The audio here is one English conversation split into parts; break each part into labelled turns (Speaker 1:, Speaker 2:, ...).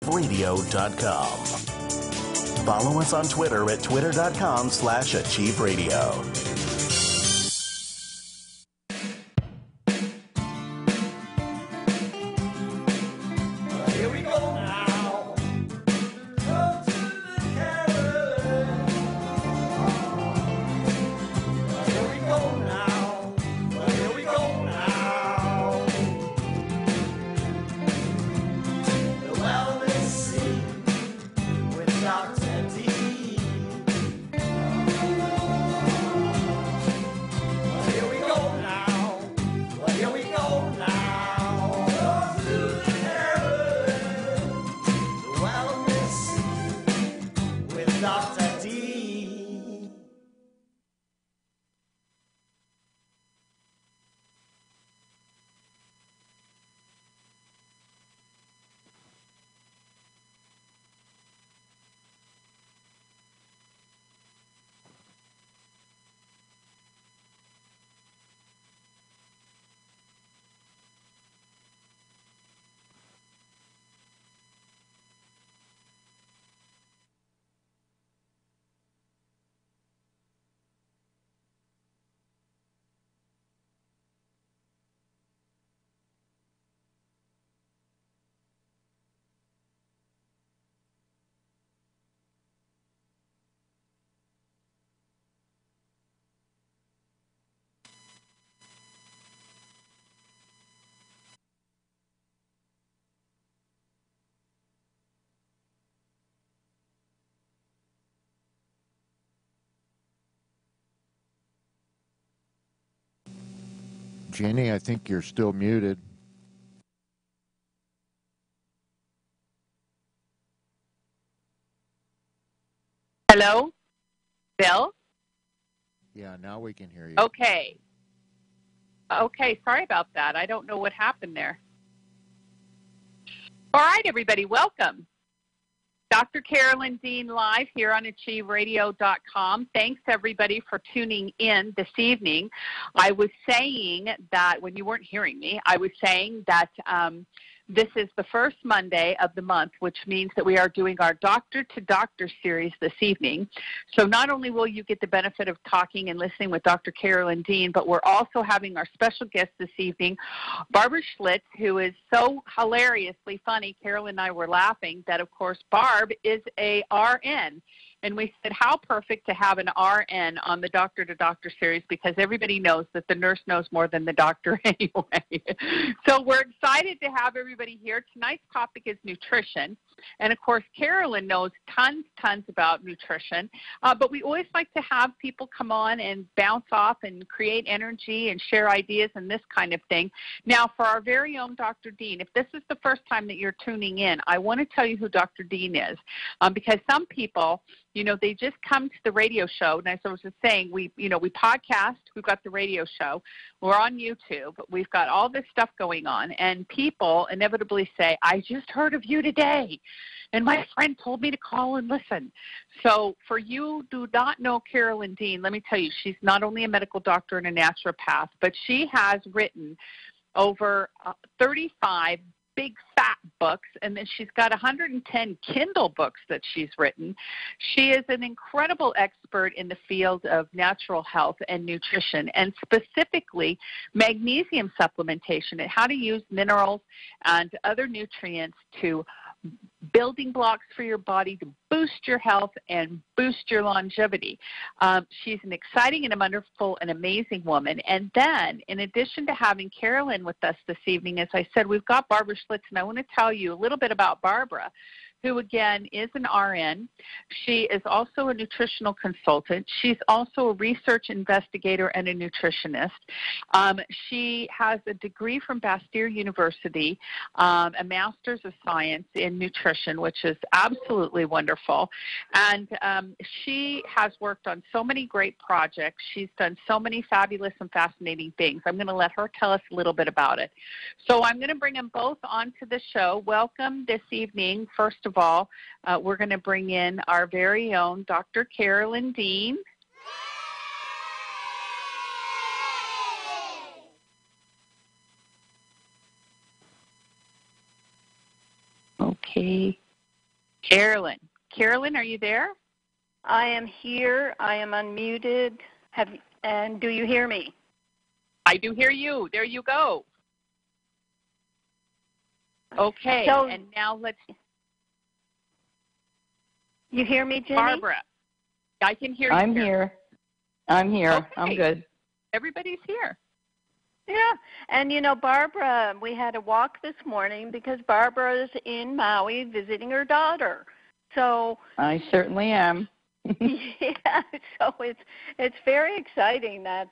Speaker 1: achieveradio.com. Follow us on Twitter at twitter.com/achieveradio.
Speaker 2: Here we go now. Go to the Carolyn. Here we go now. Here we go now. The wellness scene with Dr. D. Here we go now. Here we go now. Go to the Carolyn. The wellness scene with Dr. D.
Speaker 3: Jenny, I think you're still muted.
Speaker 4: Hello? Bill?
Speaker 3: Yeah, now we can hear you.
Speaker 4: Okay. Okay, sorry about that. I don't know what happened there. All right, everybody, welcome. Dr. Carolyn Dean live here on achieveradio.com. Thanks, everybody, for tuning in this evening. I was saying that, when you weren't hearing me, I was saying that this is the first Monday of the month, which means that we are doing our Doctor to Doctor series this evening. So not only will you get the benefit of talking and listening with Dr. Carolyn Dean, but we're also having our special guest this evening, Barbara Schlitz, who is so hilariously funny. Carolyn and I were laughing that, of course, Barb is a RN. And we said, how perfect to have an RN on the Doctor to Doctor series, because everybody knows that the nurse knows more than the doctor anyway. So we're excited to have everybody here. Tonight's topic is nutrition. And, of course, Carolyn knows tons about nutrition. But we always like to have people come on and bounce off and create energy and share ideas and this kind of thing. Now, for our very own Dr. Dean, if this is the first time that you're tuning in, I want to tell you who Dr. Dean is, because some people, you know, they just come to the radio show. And as I was just saying, we podcast. We've got the radio show. We're on YouTube. We've got all this stuff going on. And people inevitably say, I just heard of you today, and my friend told me to call and listen. So for you who do not know Carolyn Dean, let me tell you, she's not only a medical doctor and a naturopath, but she has written over 35 big fat books, and then she's got 110 Kindle books that she's written. She is an incredible expert in the field of natural health and nutrition, and specifically magnesium supplementation and how to use minerals and other nutrients to building blocks for your body to boost your health and boost your longevity. She's an exciting and a wonderful and amazing woman. And then, in addition to having Carolyn with us this evening, as I said, we've got Barbara Schlitz, and I want to tell you a little bit about Barbara, who, again, is an RN. She is also a nutritional consultant. She's also a research investigator and a nutritionist. She has a degree from Bastyr University, a master's of science in nutrition, which is absolutely wonderful. And she has worked on so many great projects. She's done so many fabulous and fascinating things. I'm going to let her tell us a little bit about it. So I'm going to bring them both onto the show. Welcome this evening. First of all, we're going to bring in our very own Dr. Carolyn Dean. Okay. Carolyn. Carolyn, are you there?
Speaker 5: I am here. I am unmuted. And do you hear me?
Speaker 4: I do hear you. There you go. Okay,
Speaker 5: So,
Speaker 4: and now let's...
Speaker 5: You hear me, Jenny?
Speaker 4: Barbara. I can hear you.
Speaker 6: I'm here. I'm here.
Speaker 4: Okay.
Speaker 6: I'm good.
Speaker 4: Everybody's here.
Speaker 5: Yeah, and Barbara, we had a walk this morning because Barbara is in Maui visiting her daughter. So
Speaker 6: I certainly am.
Speaker 5: yeah, so it's very exciting that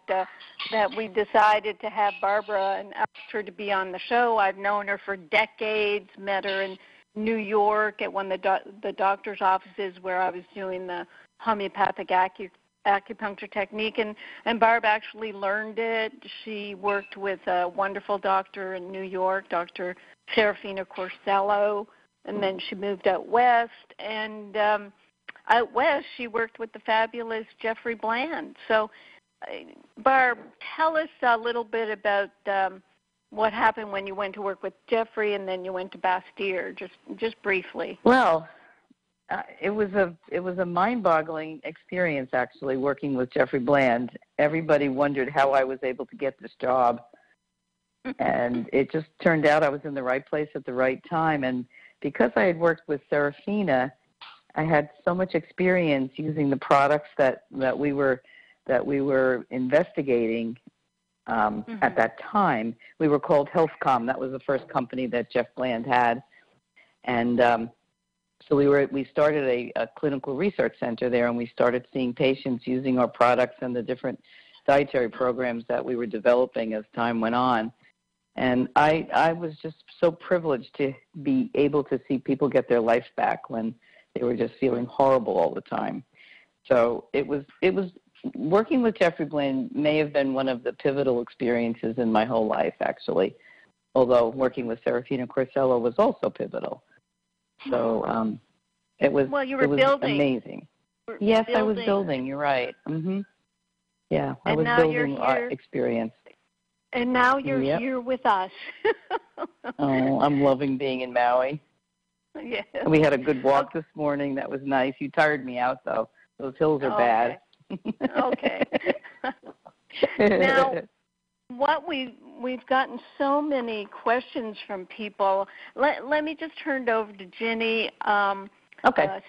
Speaker 5: we decided to have Barbara and asked her to be on the show. I've known her for decades, met her in New York at one of the doctor's offices where I was doing the homeopathic acupuncture technique, and Barb actually learned it. She worked with a wonderful doctor in New York, Dr. Serafina Corsello, and then she moved out west, and out west she worked with the fabulous Jeffrey Bland. So, Barb, tell us a little bit about what happened when you went to work with Jeffrey and then you went to Bastyr, just briefly.
Speaker 6: Well, it was a mind-boggling experience, actually, working with Jeffrey Bland. Everybody wondered how I was able to get this job, and it just turned out I was in the right place at the right time. And because I had worked with Serafina, I had so much experience using the products that we were investigating at that time. We were called HealthCom. That was the first company that Jeff Bland had, and so we started a clinical research center there, and we started seeing patients using our products and the different dietary programs that we were developing as time went on. And I was just so privileged to be able to see people get their life back when they were just feeling horrible all the time. So it was working with Jeffrey Bland may have been one of the pivotal experiences in my whole life, actually, although working with Serafina Corsello was also pivotal. So it was,
Speaker 5: building.
Speaker 6: Amazing. Yes, I was building. You're right. Mm-hmm. Yeah, I was building experience.
Speaker 5: And now you're here with us.
Speaker 6: Oh, I'm loving being in Maui.
Speaker 5: Yeah.
Speaker 6: We had a good walk this morning. That was nice. You tired me out, though. Those hills are bad.
Speaker 5: Okay. Now, what we've gotten so many questions from people. Let me just turn it over to Ginny.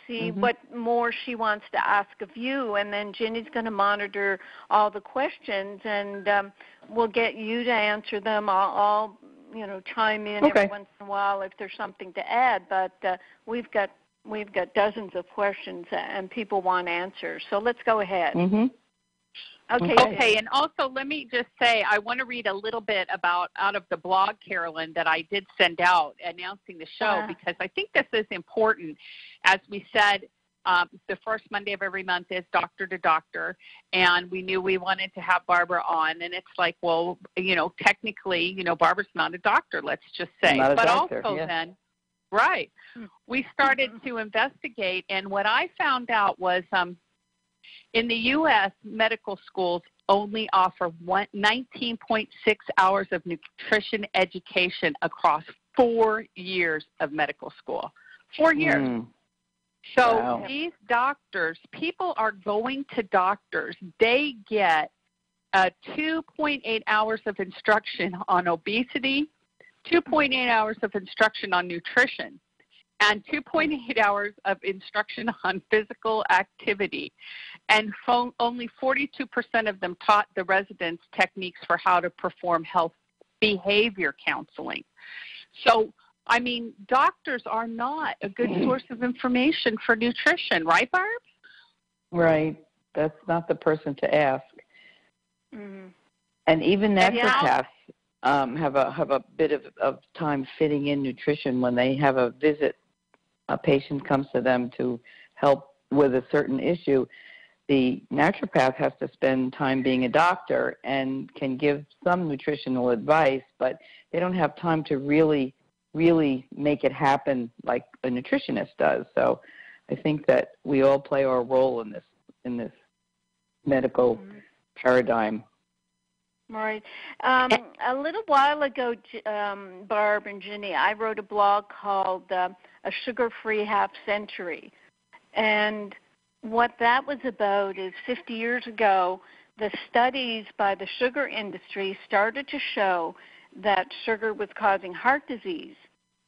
Speaker 5: See what more she wants to ask of you, and then Ginny's going to monitor all the questions, and we'll get you to answer them. I'll chime in every once in a while if there's something to add. But we've got dozens of questions, and people want answers. So let's go ahead.
Speaker 6: Mm-hmm.
Speaker 4: Okay, and also let me just say I want to read a little bit out of the blog, Carolyn, that I did send out announcing the show because I think this is important. As we said, the first Monday of every month is Doctor to Doctor, and we knew we wanted to have Barbara on, and it's like, well, technically, Barbara's not a doctor, let's just say.
Speaker 6: Not a
Speaker 4: but
Speaker 6: doctor,
Speaker 4: also then, right, we started to investigate, and what I found out was in the U.S., medical schools only offer 19.6 hours of nutrition education across 4 years of medical school. 4 years. So these doctors, people are going to doctors. They get 2.8 hours of instruction on obesity, 2.8 hours of instruction on nutrition, and 2.8 hours of instruction on physical activity. And only 42% of them taught the residents techniques for how to perform health behavior counseling. So, I mean, doctors are not a good source of information for nutrition, right, Barb?
Speaker 6: Right. That's not the person to ask. Mm-hmm. And even naturopaths have a bit of time fitting in nutrition when they have a visit. A patient comes to them to help with a certain issue. The naturopath has to spend time being a doctor and can give some nutritional advice, but they don't have time to really make it happen like a nutritionist does. So I think that we all play our role in this medical paradigm.
Speaker 5: Right. A little while ago, Barb and Ginny, I wrote a blog called A Sugar-Free Half Century. And what that was about is 50 years ago, the studies by the sugar industry started to show that sugar was causing heart disease.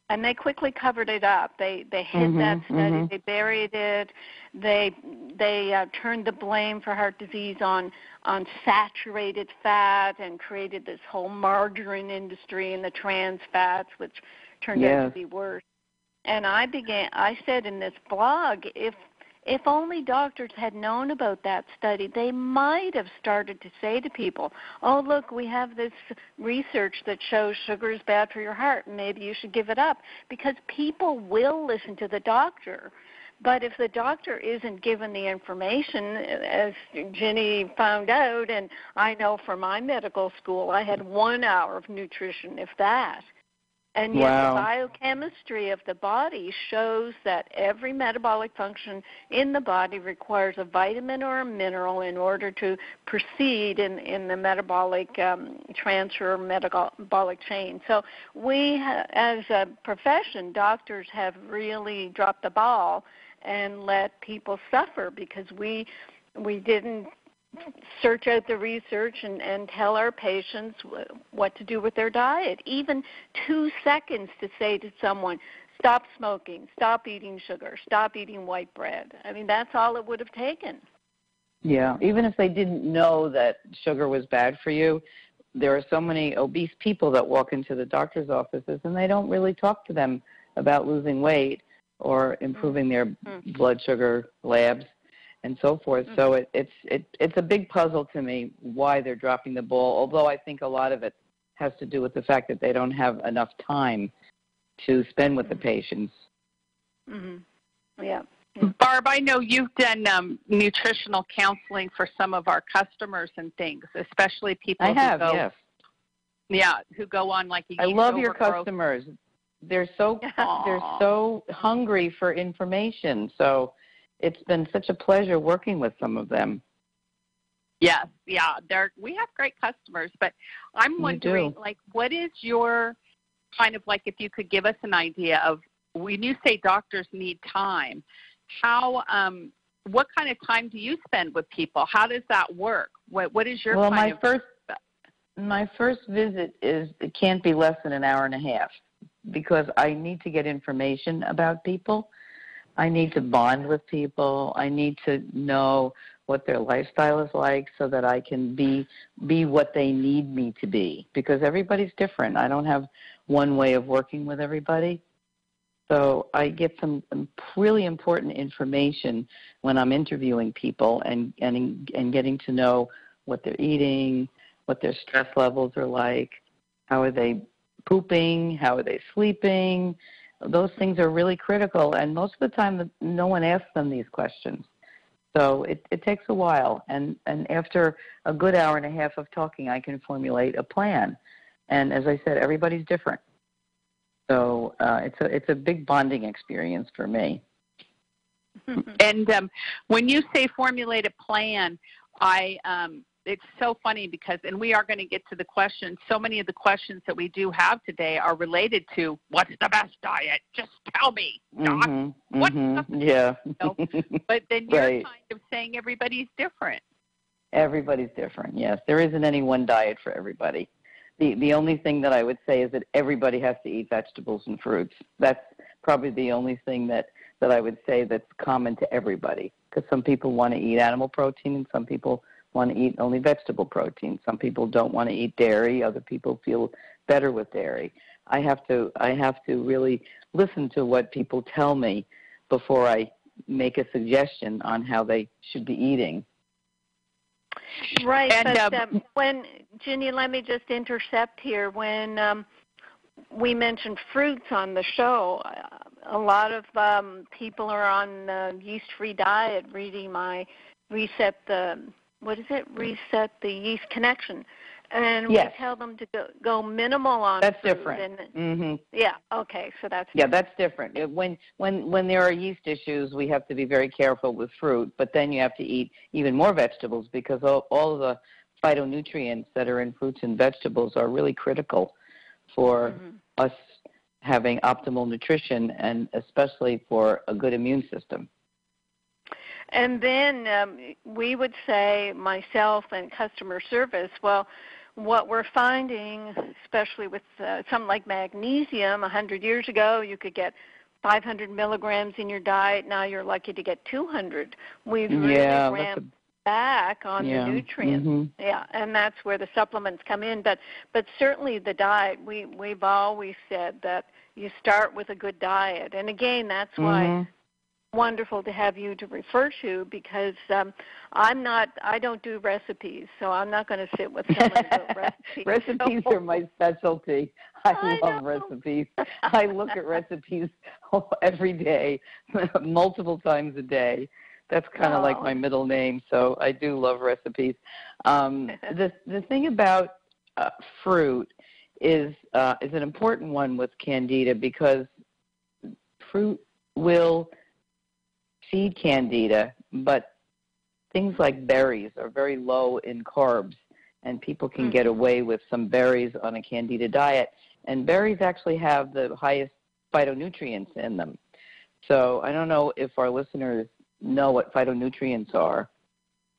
Speaker 5: And they quickly covered it up. They hid that study. They buried it. They turned the blame for heart disease on saturated fat and created this whole margarine industry and the trans fats, which turned out to be worse. And I said in this blog, if only doctors had known about that study, they might have started to say to people, oh, look, we have this research that shows sugar is bad for your heart. Maybe you should give it up. Because people will listen to the doctor. But if the doctor isn't given the information, as Ginny found out, and I know from my medical school, I had 1 hour of nutrition, if that. And yet the biochemistry of the body shows that every metabolic function in the body requires a vitamin or a mineral in order to proceed in the metabolic transfer metabolic chain. So we, as a profession, doctors have really dropped the ball and let people suffer because we didn't search out the research and tell our patients what to do with their diet. Even 2 seconds to say to someone, stop smoking, stop eating sugar, stop eating white bread. I mean, that's all it would have taken.
Speaker 6: Yeah, even if they didn't know that sugar was bad for you, there are so many obese people that walk into the doctor's offices and they don't really talk to them about losing weight or improving their blood sugar labs and so forth. So it's a big puzzle to me why they're dropping the ball, although I think a lot of it has to do with the fact that they don't have enough time to spend with the patients.
Speaker 5: Yeah.
Speaker 4: Barb, I know you've done nutritional counseling for some of our customers and things, especially people who go on like a yeast
Speaker 6: I love
Speaker 4: overgrowth.
Speaker 6: your customers. They're so hungry for information. So it's been such a pleasure working with some of them.
Speaker 4: Yes, yeah. We have great customers, but I'm wondering, like, what is your kind of like, if you could give us an idea of, when you say doctors need time, how, what kind of time do you spend with people? How does that work? What is your my
Speaker 6: first visit it can't be less than an hour and a half because I need to get information about people. I need to bond with people. I need to know what their lifestyle is like so that I can be what they need me to be, because everybody's different. I don't have one way of working with everybody. So I get some really important information when I'm interviewing people and getting to know what they're eating, what their stress levels are like, how are they pooping, how are they sleeping. Those things are really critical, and most of the time no one asks them these questions. So it takes a while, and after a good hour and a half of talking, I can formulate a plan. And as I said, everybody's different. So it's a big bonding experience for me.
Speaker 4: And when you say formulate a plan, it's so funny because, and we are going to get to the questions, so many of the questions that we do have today are related to what's the best diet? Just tell me, Doc. What's the best? But then you're kind of saying everybody's different. Everybody's different, yes. There isn't any one diet for everybody. The only thing that I would say is that everybody has to eat vegetables and fruits. That's probably the only thing that I would say that's common to everybody, because some people want to eat animal protein and some people want to eat only vegetable protein. Some people don't want to eat dairy. Other people feel better with dairy. I have to really listen to what people tell me before I make a suggestion on how they should be eating.
Speaker 5: Right, and, when, Ginny, let me just intercept here. When we mentioned fruits on the show, a lot of people are on the yeast-free diet reading my Reset the Yeast Connection. And we tell them to go minimal on
Speaker 6: That's
Speaker 5: fruit.
Speaker 6: Different.
Speaker 5: Yeah, okay, so that's different.
Speaker 6: Yeah, that's different. When there are yeast issues, we have to be very careful with fruit, but then you have to eat even more vegetables because all of the phytonutrients that are in fruits and vegetables are really critical for us having optimal nutrition, and especially for a good immune system.
Speaker 5: And then we would say, myself and customer service, well, what we're finding, especially with something like magnesium, 100 years ago you could get 500 milligrams in your diet. Now you're lucky to get 200. We've really ramped back on the nutrients. Yeah, and that's where the supplements come in. But certainly the diet, we've always said that you start with a good diet. And again, that's why wonderful to have you to refer to, because I don't do recipes, so I'm not going to sit with someone about recipes.
Speaker 6: Recipes are my specialty. I love recipes. I look at recipes every day, multiple times a day. That's kind of like my middle name, so I do love recipes. The thing about fruit is an important one with Candida, because fruit will feed Candida, but things like berries are very low in carbs, and people can get away with some berries on a Candida diet. And berries actually have the highest phytonutrients in them. So I don't know if our listeners know what phytonutrients are,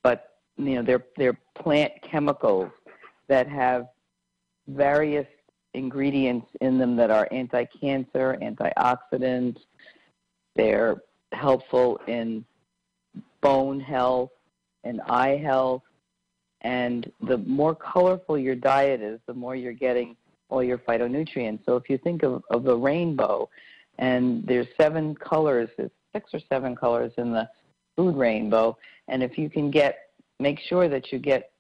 Speaker 6: but they're plant chemicals that have various ingredients in them that are anti-cancer, antioxidants. They're helpful in bone health and eye health. And the more colorful your diet is, the more you're getting all your phytonutrients. So if you think of the rainbow, and there's 7 colors, there's 6 or 7 colors in the food rainbow, and if you can make sure that you get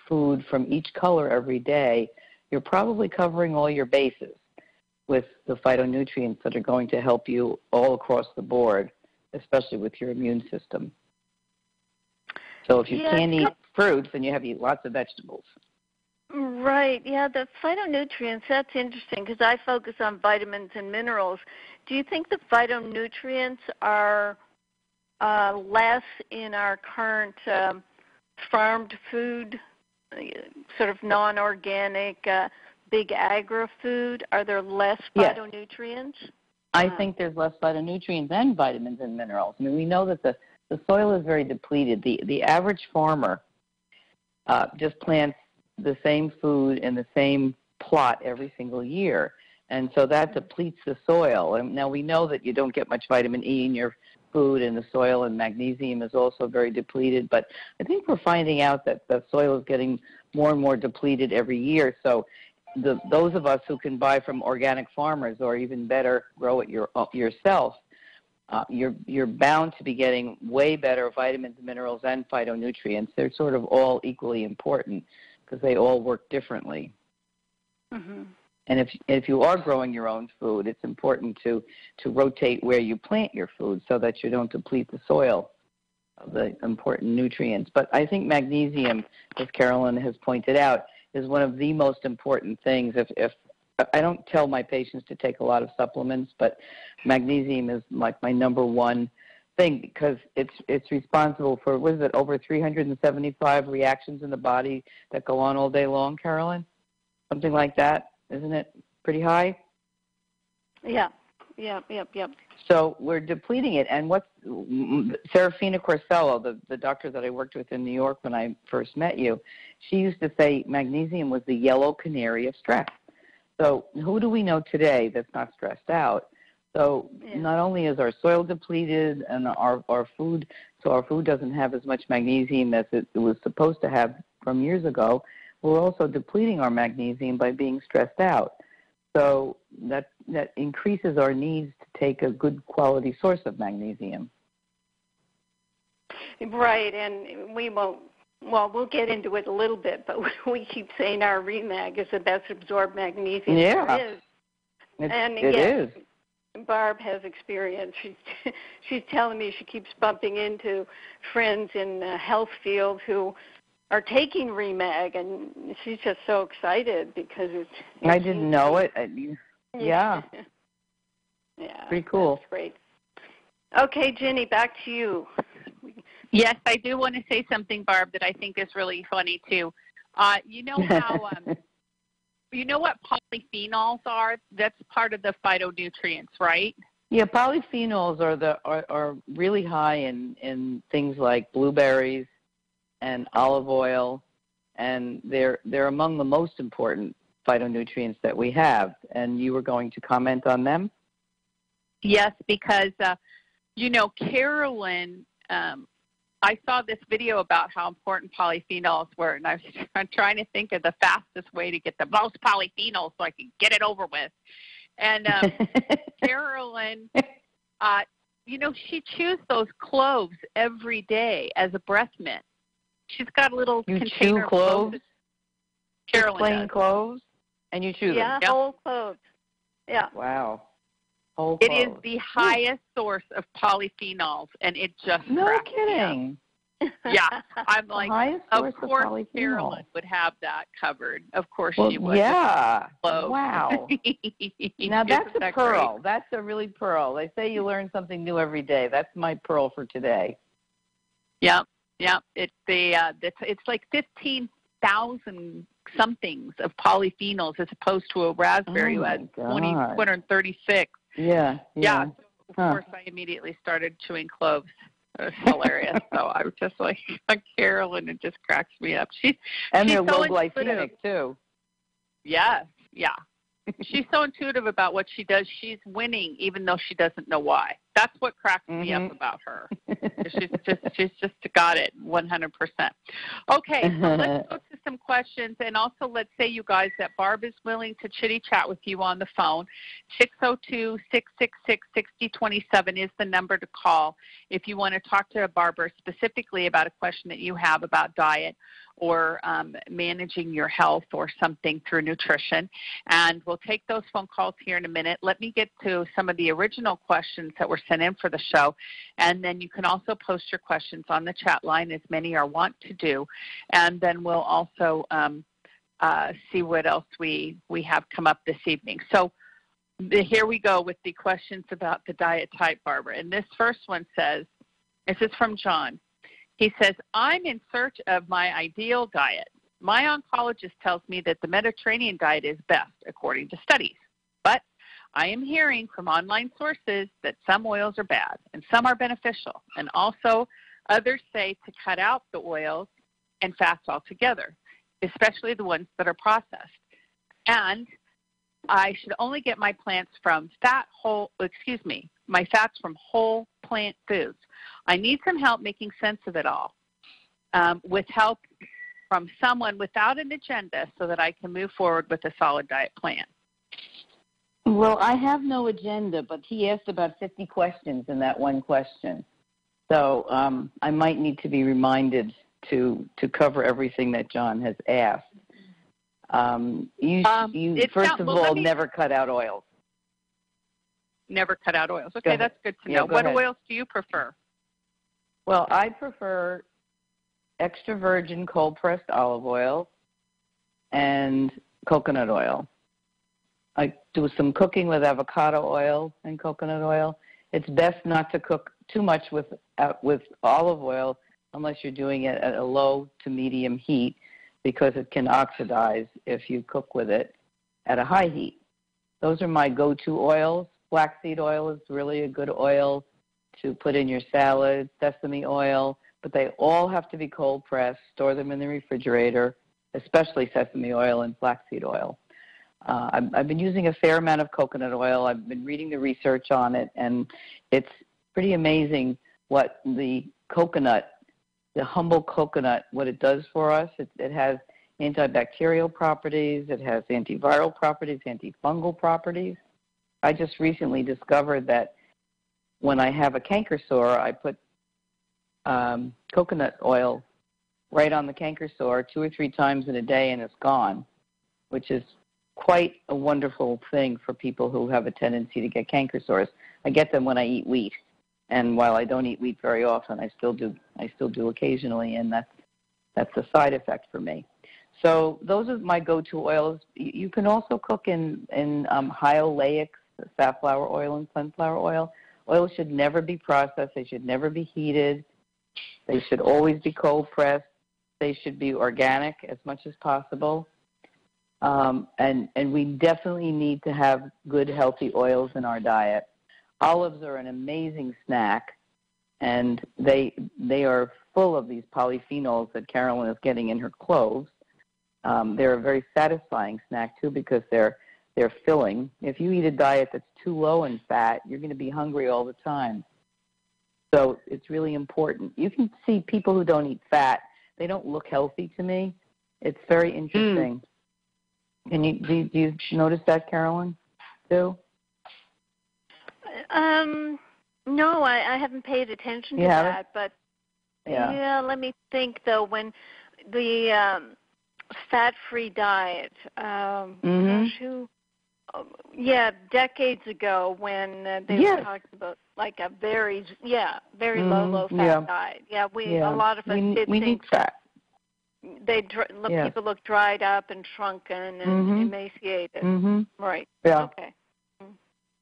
Speaker 6: food from each color every day, you're probably covering all your bases with the phytonutrients that are going to help you all across the board, especially with your immune system. So if you can't eat fruits, then you have to eat lots of vegetables.
Speaker 5: Right, yeah, the phytonutrients, that's interesting, because I focus on vitamins and minerals. Do you think the phytonutrients are less in our current farmed food, sort of non-organic, big agri-food? Are there less phytonutrients?
Speaker 6: I think there's less phytonutrients and vitamins and minerals. I mean, we know that the soil is very depleted. The average farmer just plants the same food in the same plot every single year, and so that depletes the soil. And now we know that you don't get much vitamin E in your food and the soil, and magnesium is also very depleted. But I think we're finding out that the soil is getting more and more depleted every year. So those of us who can buy from organic farmers, or even better, grow it yourself, you're bound to be getting way better vitamins, minerals, and phytonutrients. They're sort of all equally important because they all work differently. And if you are growing your own food, it's important to rotate where you plant your food so that you don't deplete the soil of the important nutrients. But I think magnesium, as Carolyn has pointed out, is one of the most important things. If I don't tell my patients to take a lot of supplements, but magnesium is like my number one thing, because it's responsible for, what is it, over 375 reactions in the body that go on all day long, Carolyn? Something like that. Isn't it pretty high?
Speaker 5: Yeah.
Speaker 6: So we're depleting it. And what's Serafina Corsello, the doctor that I worked with in New York when I first met you, she used to say magnesium was the yellow canary of stress. So who do we know today that's not stressed out? So not only is our soil depleted and our food doesn't have as much magnesium as it was supposed to have from years ago, we're also depleting our magnesium by being stressed out. So that increases our needs to take a good quality source of magnesium.
Speaker 5: Right, and we'll get into it a little bit, but we keep saying our Remag is the best absorbed magnesium there is. It is. Barb has experience. She's telling me she keeps bumping into friends in the health field who are taking Remag, and she's just so excited because it's
Speaker 6: I didn't know it. Yeah. Pretty cool.
Speaker 5: That's great. Okay, Jenny, back to you.
Speaker 4: Yes, I do want to say something, Barb, that I think is really funny, too. You know how, you know what polyphenols are? That's part of the phytonutrients, right?
Speaker 6: Yeah, polyphenols are really high in things like blueberries and olive oil, and they're among the most important phytonutrients that we have. And you were going to comment on them?
Speaker 4: Yes, because, you know, Carolyn, I saw this video about how important polyphenols were, and I'm trying to think of the fastest way to get the most polyphenols so I can get it over with. And Carolyn, you know, she chews those cloves every day as a breath mint. She's got a little container
Speaker 6: chew cloves?
Speaker 4: of Carolyn
Speaker 6: plain
Speaker 4: does.
Speaker 6: cloves? And you chew them?
Speaker 5: Yeah, whole cloves. Yeah.
Speaker 6: Wow. Whole
Speaker 4: It
Speaker 6: cloves.
Speaker 4: is the highest source of polyphenols, and it just
Speaker 6: No
Speaker 4: cracks me up.
Speaker 6: kidding.
Speaker 4: Yeah, I'm like, of course
Speaker 6: polyphenols.
Speaker 4: Carolyn would have that covered. Of course
Speaker 6: Well,
Speaker 4: she would.
Speaker 6: yeah.
Speaker 4: Cloves.
Speaker 6: Wow. Now that's
Speaker 4: Isn't
Speaker 6: a
Speaker 4: that
Speaker 6: pearl.
Speaker 4: great?
Speaker 6: That's a really pearl. They say you learn something new every day. That's my pearl for today.
Speaker 4: Yeah. It's it's like 15,000 somethings of polyphenols as opposed to a raspberry who has 236.
Speaker 6: Yeah.
Speaker 4: Yeah. So of course, I immediately started chewing cloves. It was hilarious. So I was just like, Carolyn, it just cracks me up.
Speaker 6: And
Speaker 4: she's
Speaker 6: they're
Speaker 4: so
Speaker 6: low
Speaker 4: intuitive.
Speaker 6: glycemic too.
Speaker 4: Yes. Yeah. She's so intuitive about what she does. She's winning even though she doesn't know why. That's what cracks me up about her. She's just got it 100%. Okay, so let's go to some questions, and also let's say, you guys, that Barb is willing to chitty-chat with you on the phone. 602-666-6027 is the number to call if you want to talk to Barbara specifically about a question that you have about diet or managing your health or something through nutrition. And we'll take those phone calls here in a minute. Let me get to some of the original questions that were sent in for the show. And then you can also post your questions on the chat line, as many are wont to do. And then we'll also see what else we have come up this evening. So here we go with the questions about the diet type, Barbara. And this first one says, this is from John. He says, I'm in search of my ideal diet. My oncologist tells me that the Mediterranean diet is best, according to studies. But I am hearing from online sources that some oils are bad and some are beneficial. And also others say to cut out the oils and fast altogether, especially the ones that are processed. And I should only get my fats from whole plant foods. I need some help making sense of it all, with help from someone without an agenda so that I can move forward with a solid diet plan.
Speaker 6: Well, I have no agenda, but he asked about 50 questions in that one question. So I might need to be reminded to cover everything that John has asked. First of all, never cut out oils.
Speaker 4: Never cut out oils. Okay, that's good to know. What oils do you prefer?
Speaker 6: Well, I prefer extra virgin cold-pressed olive oil and coconut oil. I do some cooking with avocado oil and coconut oil. It's best not to cook too much with olive oil unless you're doing it at a low to medium heat, because it can oxidize if you cook with it at a high heat. Those are my go-to oils. Flaxseed oil is really a good oil to put in your salad, sesame oil, but they all have to be cold pressed. Store them in the refrigerator, especially sesame oil and flaxseed oil. I've been using a fair amount of coconut oil. I've been reading the research on it, and it's pretty amazing what the humble coconut, what it does for us. It has antibacterial properties. It has antiviral properties, antifungal properties. I just recently discovered that when I have a canker sore, I put coconut oil right on the canker sore 2 or 3 times in a day, and it's gone, which is quite a wonderful thing for people who have a tendency to get canker sores. I get them when I eat wheat, and while I don't eat wheat very often, I still do occasionally, and that's a side effect for me. So those are my go-to oils. You can also cook in high oleics, safflower oil and sunflower oil. Oils should never be processed. They should never be heated. They should always be cold pressed. They should be organic as much as possible. And we definitely need to have good, healthy oils in our diet. Olives are an amazing snack, and they are full of these polyphenols that Carolyn is getting in her cloves. They're a very satisfying snack, too, because they're filling. If you eat a diet that's too low in fat, you're going to be hungry all the time. So it's really important. You can see people who don't eat fat, they don't look healthy to me. It's very interesting. Do you notice that, Carolyn, too?
Speaker 5: No, I haven't paid attention to that. But, yeah, let me think, though. When the fat-free diet, decades ago when they were talking about like a very low-fat diet. Yeah, a lot of us did
Speaker 6: we
Speaker 5: think
Speaker 6: need fat.
Speaker 5: People look dried up and shrunken and emaciated. Right.
Speaker 6: Yeah.
Speaker 5: Okay.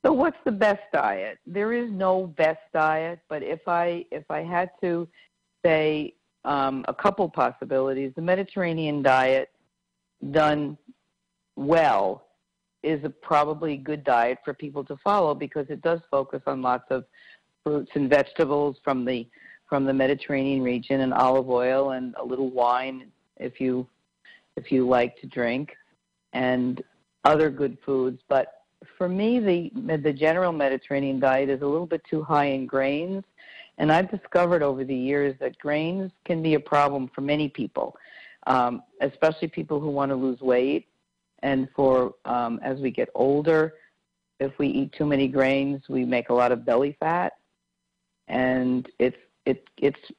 Speaker 6: So what's the best diet? There is no best diet, but if I had to say a couple possibilities, the Mediterranean diet done well is a probably good diet for people to follow because it does focus on lots of fruits and vegetables from the Mediterranean region, and olive oil and a little wine if you like to drink, and other good foods. But for me, the general Mediterranean diet is a little bit too high in grains, and I've discovered over the years that grains can be a problem for many people, especially people who want to lose weight. And for as we get older, if we eat too many grains, we make a lot of belly fat, and it's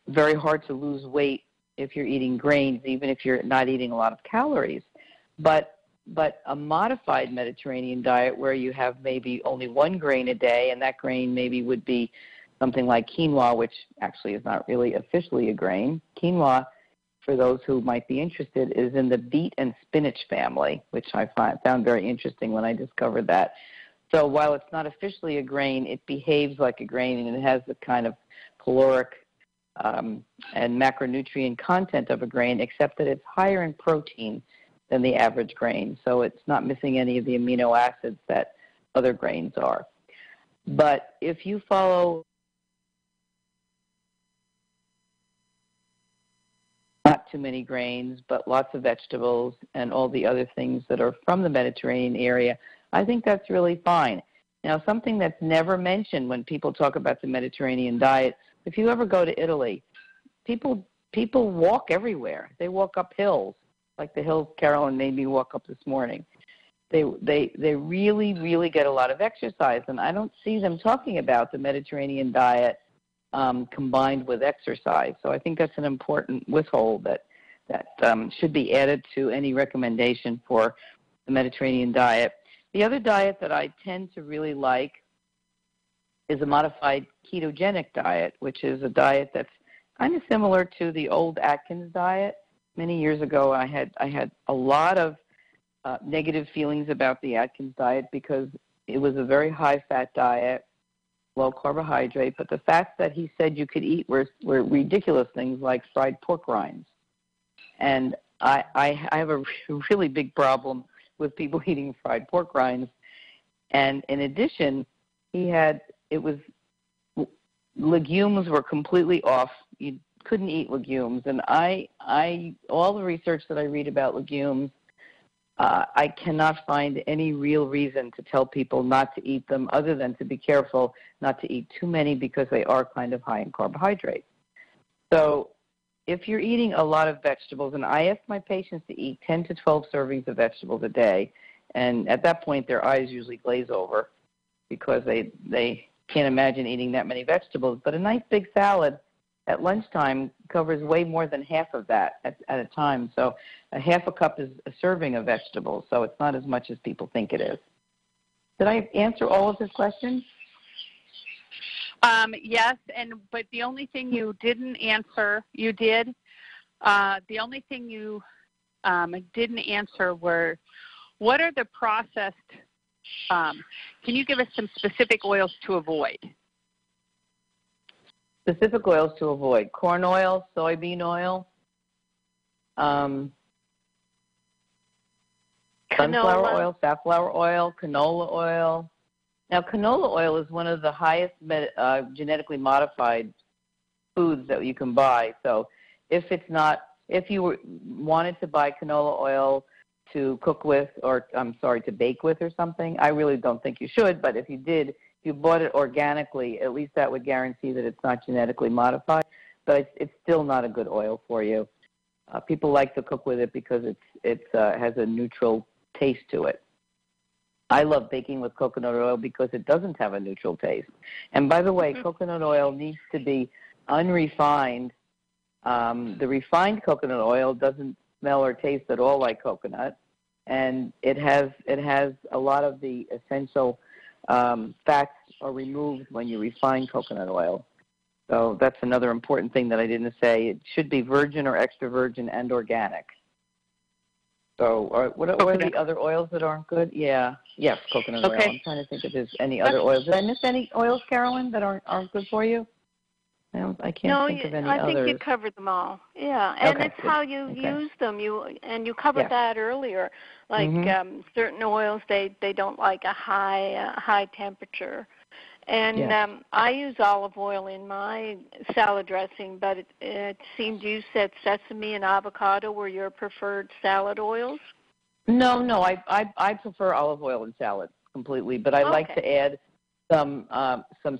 Speaker 6: very hard to lose weight if you're eating grains, even if you're not eating a lot of calories. But a modified Mediterranean diet where you have maybe only one grain a day, and that grain maybe would be something like quinoa, which actually is not really officially a grain. Quinoa, for those who might be interested, is in the beet and spinach family, which I found very interesting when I discovered that. So while it's not officially a grain, it behaves like a grain, and it has the kind of caloric and macronutrient content of a grain, except that it's higher in protein than the average grain. So it's not missing any of the amino acids that other grains are. But if you follow not too many grains, but lots of vegetables and all the other things that are from the Mediterranean area, I think that's really fine. Now, something that's never mentioned when people talk about the Mediterranean diet, if you ever go to Italy, people walk everywhere. They walk up hills, like the hills Carolyn made me walk up this morning. They really, really get a lot of exercise, and I don't see them talking about the Mediterranean diet combined with exercise. So I think that's an important withhold that should be added to any recommendation for the Mediterranean diet. The other diet that I tend to really like is a modified ketogenic diet, which is a diet that's kind of similar to the old Atkins diet. Many years ago, I had a lot of negative feelings about the Atkins diet because it was a very high-fat diet, low carbohydrate, but the fats that he said you could eat were ridiculous things like fried pork rinds. And I have a really big problem with people eating fried pork rinds. And in addition, legumes were completely off. You couldn't eat legumes. And all the research that I read about legumes, I cannot find any real reason to tell people not to eat them other than to be careful not to eat too many because they are kind of high in carbohydrates. So if you're eating a lot of vegetables, and I ask my patients to eat 10 to 12 servings of vegetables a day, and at that point their eyes usually glaze over because they can't imagine eating that many vegetables. But a nice big salad at lunchtime covers way more than half of that at a time. So a half a cup is a serving of vegetables, so it's not as much as people think it is. Did I answer all of his questions?
Speaker 4: Yes, but the only thing you didn't answer, you did. The only thing you didn't answer were, what are the processed, can you give us some specific oils to avoid?
Speaker 6: Specific oils to avoid: corn oil, soybean oil, Sunflower oil, safflower oil, canola oil. Now, canola oil is one of the highest genetically modified foods that you can buy. So if you wanted to buy canola oil to cook with, or to bake with or something, I really don't think you should, but if you did, if you bought it organically, at least that would guarantee that it's not genetically modified, but it's still not a good oil for you. People like to cook with it because it has a neutral taste to it. I love baking with coconut oil because it doesn't have a neutral taste. And by the way, coconut oil needs to be unrefined. The refined coconut oil doesn't smell or taste at all like coconut, and it has a lot of the essential fats are removed when you refine coconut oil. So that's another important thing that I didn't say. It should be virgin or extra virgin and organic. So what are the other oils that aren't good? Yes, coconut oil. I'm trying to think if there's any other oils. Did I miss any oils, Carolyn, that aren't good for you? I can't think of any others.
Speaker 5: No, I think you covered them all. Yeah, and it's how you use them. You covered that earlier. Like certain oils, they don't like a high temperature. And I use olive oil in my salad dressing, but it seemed you said sesame and avocado were your preferred salad oils.
Speaker 6: No, I prefer olive oil in salad completely, but I like to add some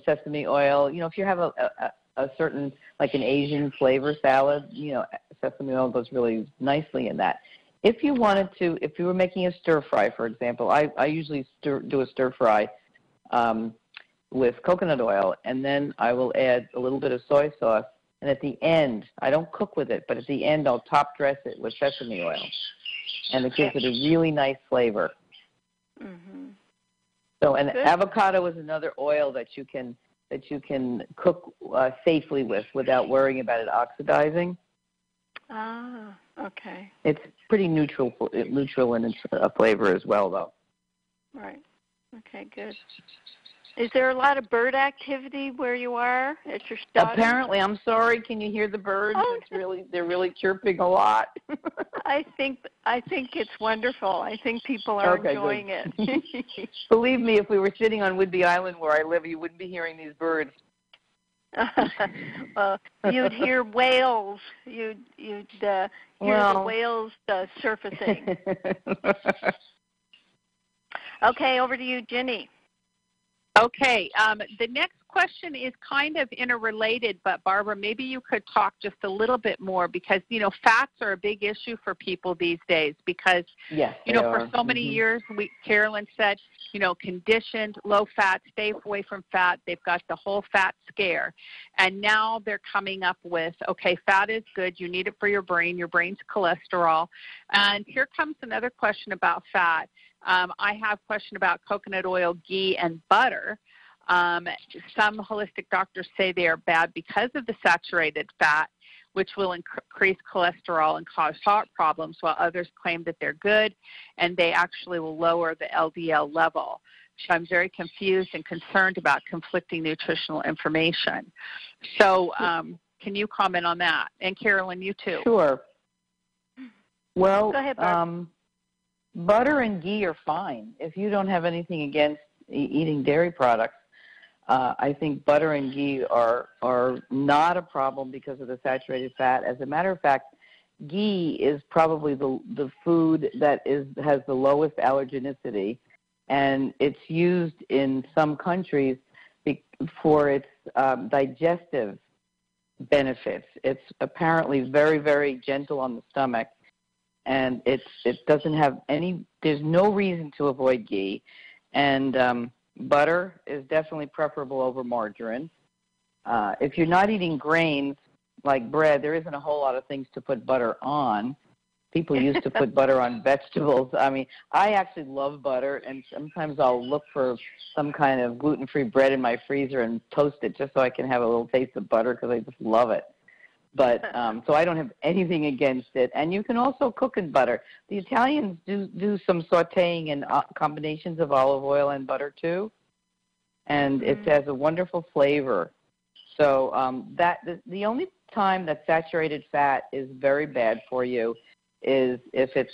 Speaker 6: sesame oil. You know, if you have a certain, like an Asian flavor salad, you know, sesame oil goes really nicely in that. If you wanted to, if you were making a stir fry, for example, I usually do a stir fry with coconut oil, and then I will add a little bit of soy sauce, and at the end, I don't cook with it, but at the end I'll top dress it with sesame oil, and it gives it a really nice flavor. So, and avocado is another oil that you can cook safely with without worrying about it oxidizing.
Speaker 5: Okay.
Speaker 6: It's pretty neutral in its flavor as well, though.
Speaker 5: Right. Okay, good. Is there a lot of bird activity where you are at your study?
Speaker 6: Apparently, I'm sorry. Can you hear the birds? They're really chirping a lot.
Speaker 5: I think it's wonderful. I think people are enjoying it.
Speaker 6: Believe me, if we were sitting on Whidbey Island where I live, you wouldn't be hearing these birds.
Speaker 5: Well, you'd hear whales. You'd hear the whales surfacing. Okay, over to you, Ginny.
Speaker 4: Okay, the next question is kind of interrelated, but Barbara, maybe you could talk just a little bit more because, you know, fats are a big issue for people these days because, for so many years, Carolyn said, you know, conditioned, low fat, stay away from fat. They've got the whole fat scare. And now they're coming up with, okay, fat is good. You need it for your brain. Your brain's cholesterol. And here comes another question about fat. I have a question about coconut oil, ghee, and butter. Some holistic doctors say they are bad because of the saturated fat, which will increase cholesterol and cause heart problems, while others claim that they're good and they actually will lower the LDL level. So I'm very confused and concerned about conflicting nutritional information. So can you comment on that? And Carolyn, you too.
Speaker 6: Sure. Well,
Speaker 5: go ahead, Barb.
Speaker 6: Butter and ghee are fine. If you don't have anything against eating dairy products, I think butter and ghee are not a problem because of the saturated fat. As a matter of fact, ghee is probably the food that has the lowest allergenicity, and it's used in some countries for its digestive benefits. It's apparently very, very gentle on the stomach. And it doesn't have there's no reason to avoid ghee. And butter is definitely preferable over margarine. If you're not eating grains like bread, there isn't a whole lot of things to put butter on. People used to put butter on vegetables. I mean, I actually love butter, and sometimes I'll look for some kind of gluten-free bread in my freezer and toast it just so I can have a little taste of butter because I just love it. But so I don't have anything against it. And you can also cook in butter. The Italians do some sautéing and combinations of olive oil and butter too. And it has a wonderful flavor. So the only time that saturated fat is very bad for you is if it's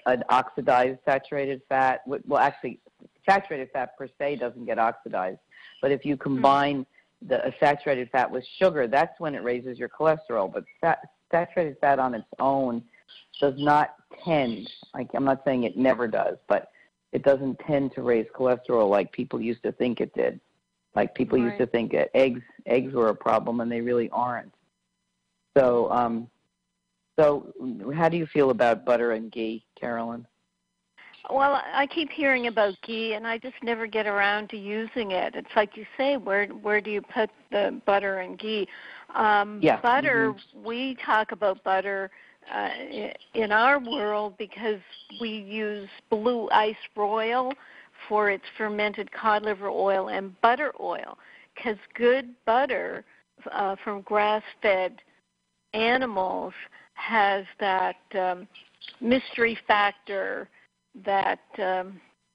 Speaker 6: an oxidized saturated fat. Well, actually, saturated fat per se doesn't get oxidized. But if you combine the saturated fat with sugar, that's when it raises your cholesterol. But saturated fat on its own does not tend, I'm not saying it never does, but it doesn't tend to raise cholesterol like people used to think it did. Like people used to think that eggs were a problem, and they really aren't. So, so how do you feel about butter and ghee, Carolyn?
Speaker 5: Well, I keep hearing about ghee, and I just never get around to using it. It's like you say, where do you put the butter and ghee? Butter, we talk about butter in our world because we use blue ice royal for its fermented cod liver oil and butter oil, because good butter from grass-fed animals has that mystery factor that,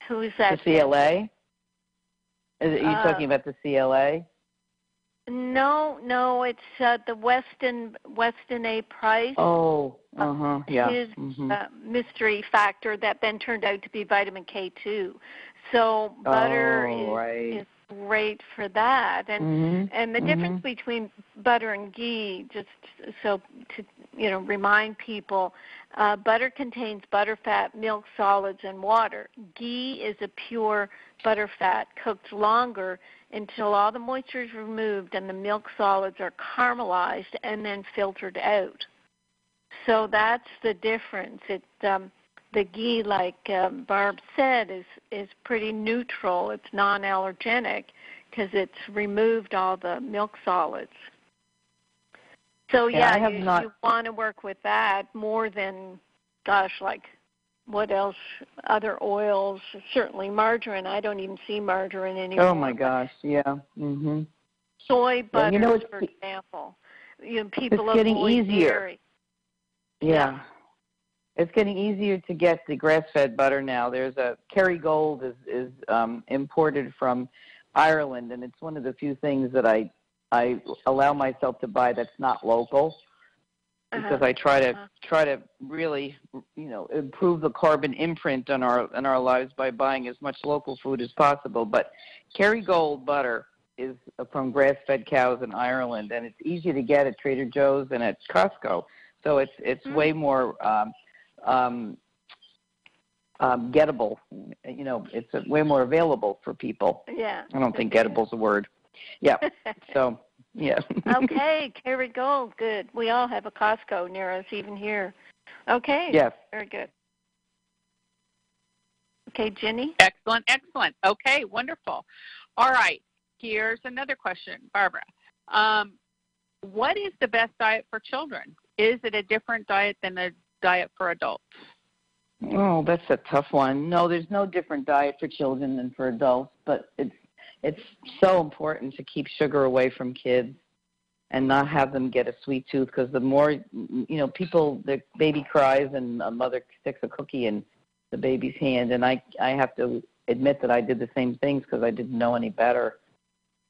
Speaker 5: who is that?
Speaker 6: The CLA? Are you talking about the CLA?
Speaker 5: No, it's the Weston A. Price.
Speaker 6: Oh, yeah.
Speaker 5: His mystery factor that then turned out to be vitamin K2. So butter is great for that. And the difference between butter and ghee, just so to remind people, butter contains butterfat, milk solids, and water. Ghee is a pure butterfat cooked longer until all the moisture is removed and the milk solids are caramelized and then filtered out. So that's the difference. The ghee, like Barb said, is pretty neutral. It's non-allergenic because it's removed all the milk solids. So, you want to work with that more than, what else? Other oils, certainly margarine. I don't even see margarine anymore.
Speaker 6: Oh, my gosh, yeah.
Speaker 5: Soy butter, for example. People
Speaker 6: it's getting
Speaker 5: avoid
Speaker 6: easier.
Speaker 5: dairy.
Speaker 6: Yeah. It's getting easier to get the grass-fed butter now. There's Kerrygold is imported from Ireland, and it's one of the few things that I allow myself to buy that's not local, because I try to really improve the carbon imprint on our lives by buying as much local food as possible. But Kerrygold butter is from grass-fed cows in Ireland, and it's easy to get at Trader Joe's and at Costco. So it's way more gettable. It's way more available for people.
Speaker 5: Yeah.
Speaker 6: I don't think gettable's a word. Yeah. So, yeah.
Speaker 5: Okay, Kerrygold, good. We all have a Costco near us, even here. Okay.
Speaker 6: Yes.
Speaker 5: Very good. Okay, Ginny?
Speaker 4: Excellent. Okay, wonderful. All right, here's another question, Barbara. What is the best diet for children? Is it a different diet than the diet for adults?
Speaker 6: Oh, that's a tough one. No, there's no different diet for children than for adults, but it's so important to keep sugar away from kids and not have them get a sweet tooth, because the more, the baby cries and a mother sticks a cookie in the baby's hand, and I have to admit that I did the same things because I didn't know any better.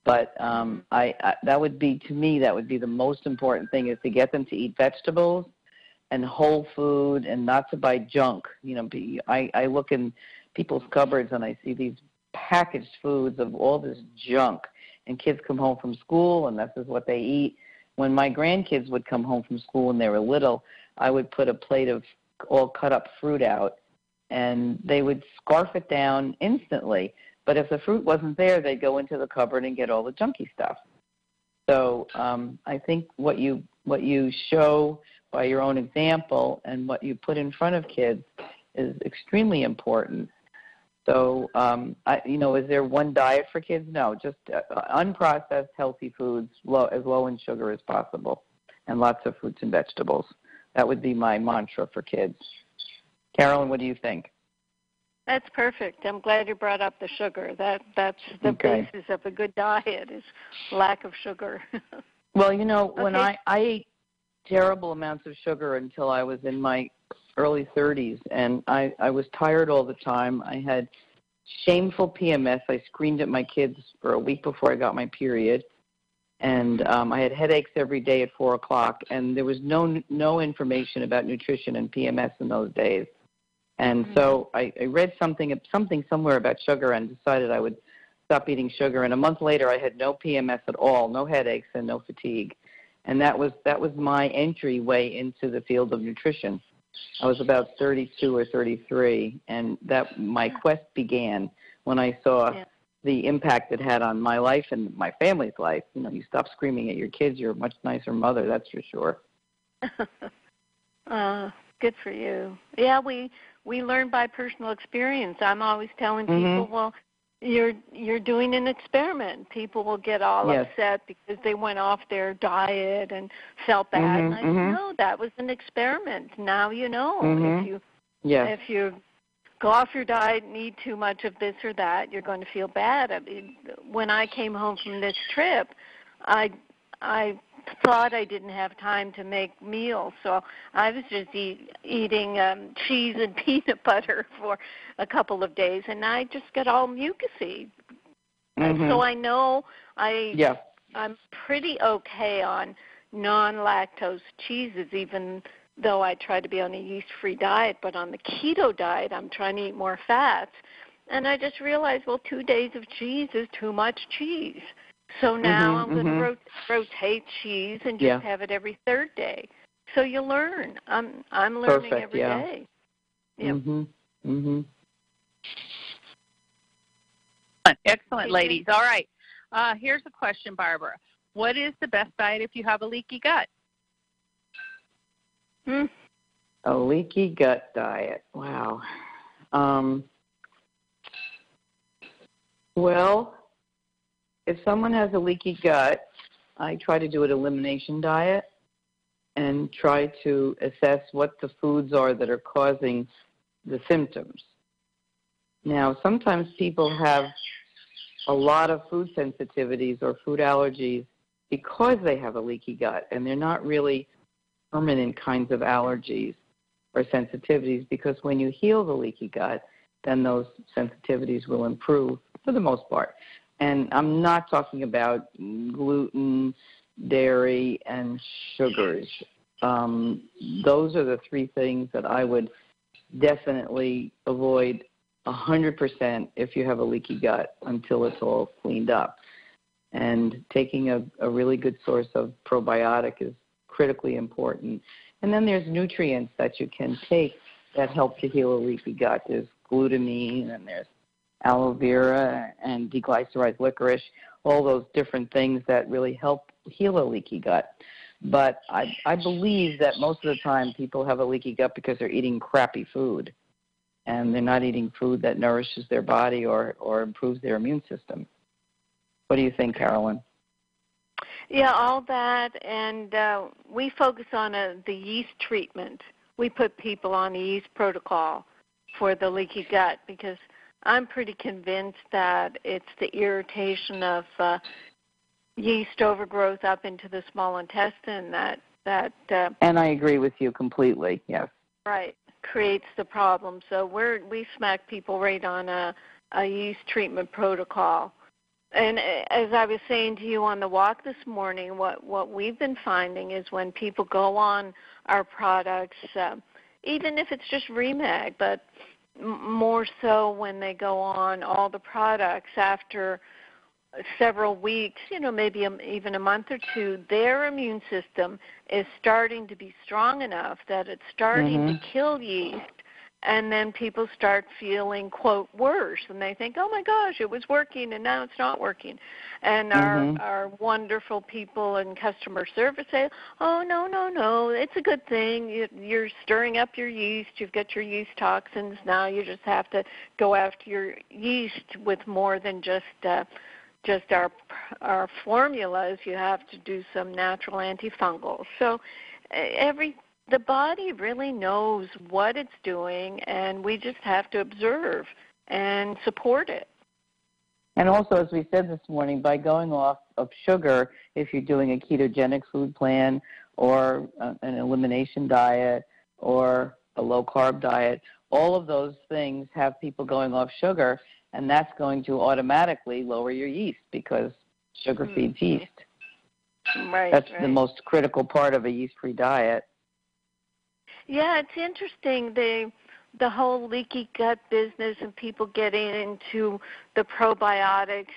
Speaker 6: But that would be the most important thing, is to get them to eat vegetables and whole food and not to buy junk. I look in people's cupboards and I see these packaged foods of all this junk, and kids come home from school and this is what they eat. When my grandkids would come home from school when they were little, I would put a plate of all cut up fruit out, and they would scarf it down instantly. But if the fruit wasn't there, they'd go into the cupboard and get all the junky stuff. So I think what you show by your own example and what you put in front of kids is extremely important. So, is there one diet for kids? No, just unprocessed, healthy foods, as low in sugar as possible, and lots of fruits and vegetables. That would be my mantra for kids. Carolyn, what do you think?
Speaker 5: That's perfect. I'm glad you brought up the sugar. That's the basis of a good diet, is lack of sugar.
Speaker 6: Well, when I ate terrible amounts of sugar until I was in my early 30s, and I was tired all the time. I had shameful PMS. I screamed at my kids for a week before I got my period. And I had headaches every day at 4 o'clock, and there was no information about nutrition and PMS in those days. And so I read something somewhere about sugar and decided I would stop eating sugar. And a month later, I had no PMS at all, no headaches, and no fatigue. And that was my entryway into the field of nutrition. I was about 32 or 33, and that my quest began when I saw the impact it had on my life and my family's life. You know, you stop screaming at your kids, you're a much nicer mother, that's for sure.
Speaker 5: Good for you. Yeah, we learn by personal experience. I'm always telling people, well, you're doing an experiment. People will get all upset because they went off their diet and felt bad. And I said, no, that was an experiment. Now you know. If you go off your diet and eat too much of this or that, you're going to feel bad. I mean, when I came home from this trip, I thought I didn't have time to make meals, so I was just eating cheese and peanut butter for a couple of days, and I just got all mucusy. So I know I'm pretty okay on non-lactose cheeses, even though I try to be on a yeast-free diet. But on the keto diet, I'm trying to eat more fats, and I just realized, well, 2 days of cheese is too much cheese. So now I'm going to rotate cheese and just have it every third day. So you learn. I'm learning every day.
Speaker 4: Excellent, ladies. All right. Here's a question, Barbara. What is the best diet if you have a leaky gut?
Speaker 6: A leaky gut diet. Wow. Well, if someone has a leaky gut, I try to do an elimination diet and try to assess what the foods are that are causing the symptoms. Now, sometimes people have a lot of food sensitivities or food allergies because they have a leaky gut, and they're not really permanent kinds of allergies or sensitivities, because when you heal the leaky gut, then those sensitivities will improve for the most part. And I'm not talking about gluten, dairy, and sugars. Those are the three things that I would definitely avoid 100% if you have a leaky gut until it's all cleaned up. And taking a really good source of probiotic is critically important. And then there's nutrients that you can take that help to heal a leaky gut. There's glutamine, and there's aloe vera and deglycerized licorice, all those different things that really help heal a leaky gut. But I believe that most of the time people have a leaky gut because they're eating crappy food, and they're not eating food that nourishes their body or improves their immune system. What do you think, Carolyn?
Speaker 5: Yeah, all that, and we focus on the yeast treatment. We put people on the yeast protocol for the leaky gut because I'm pretty convinced that it's the irritation of yeast overgrowth up into the small intestine that
Speaker 6: and I agree with you completely, yes.
Speaker 5: Right, creates the problem. So we smack people right on a yeast treatment protocol. And as I was saying to you on the walk this morning, what we've been finding is when people go on our products, even if it's just Remag, but more so when they go on all the products after several weeks, maybe even a month or two, their immune system is starting to be strong enough that it's starting to kill yeast, and then people start feeling, quote, worse, and they think, oh, my gosh, it was working, and now it's not working. And our wonderful people in customer service say, oh, no, it's a good thing. You're stirring up your yeast. You've got your yeast toxins. Now you just have to go after your yeast with more than just our formulas. You have to do some natural antifungals. So the body really knows what it's doing, and we just have to observe and support it.
Speaker 6: And also, as we said this morning, by going off of sugar, if you're doing a ketogenic food plan or an elimination diet or a low-carb diet, all of those things have people going off sugar, and that's going to automatically lower your yeast because sugar feeds yeast.
Speaker 5: Right.
Speaker 6: That's
Speaker 5: right.
Speaker 6: the most critical part of a yeast-free diet.
Speaker 5: Yeah, it's interesting, the whole leaky gut business and people getting into the probiotics.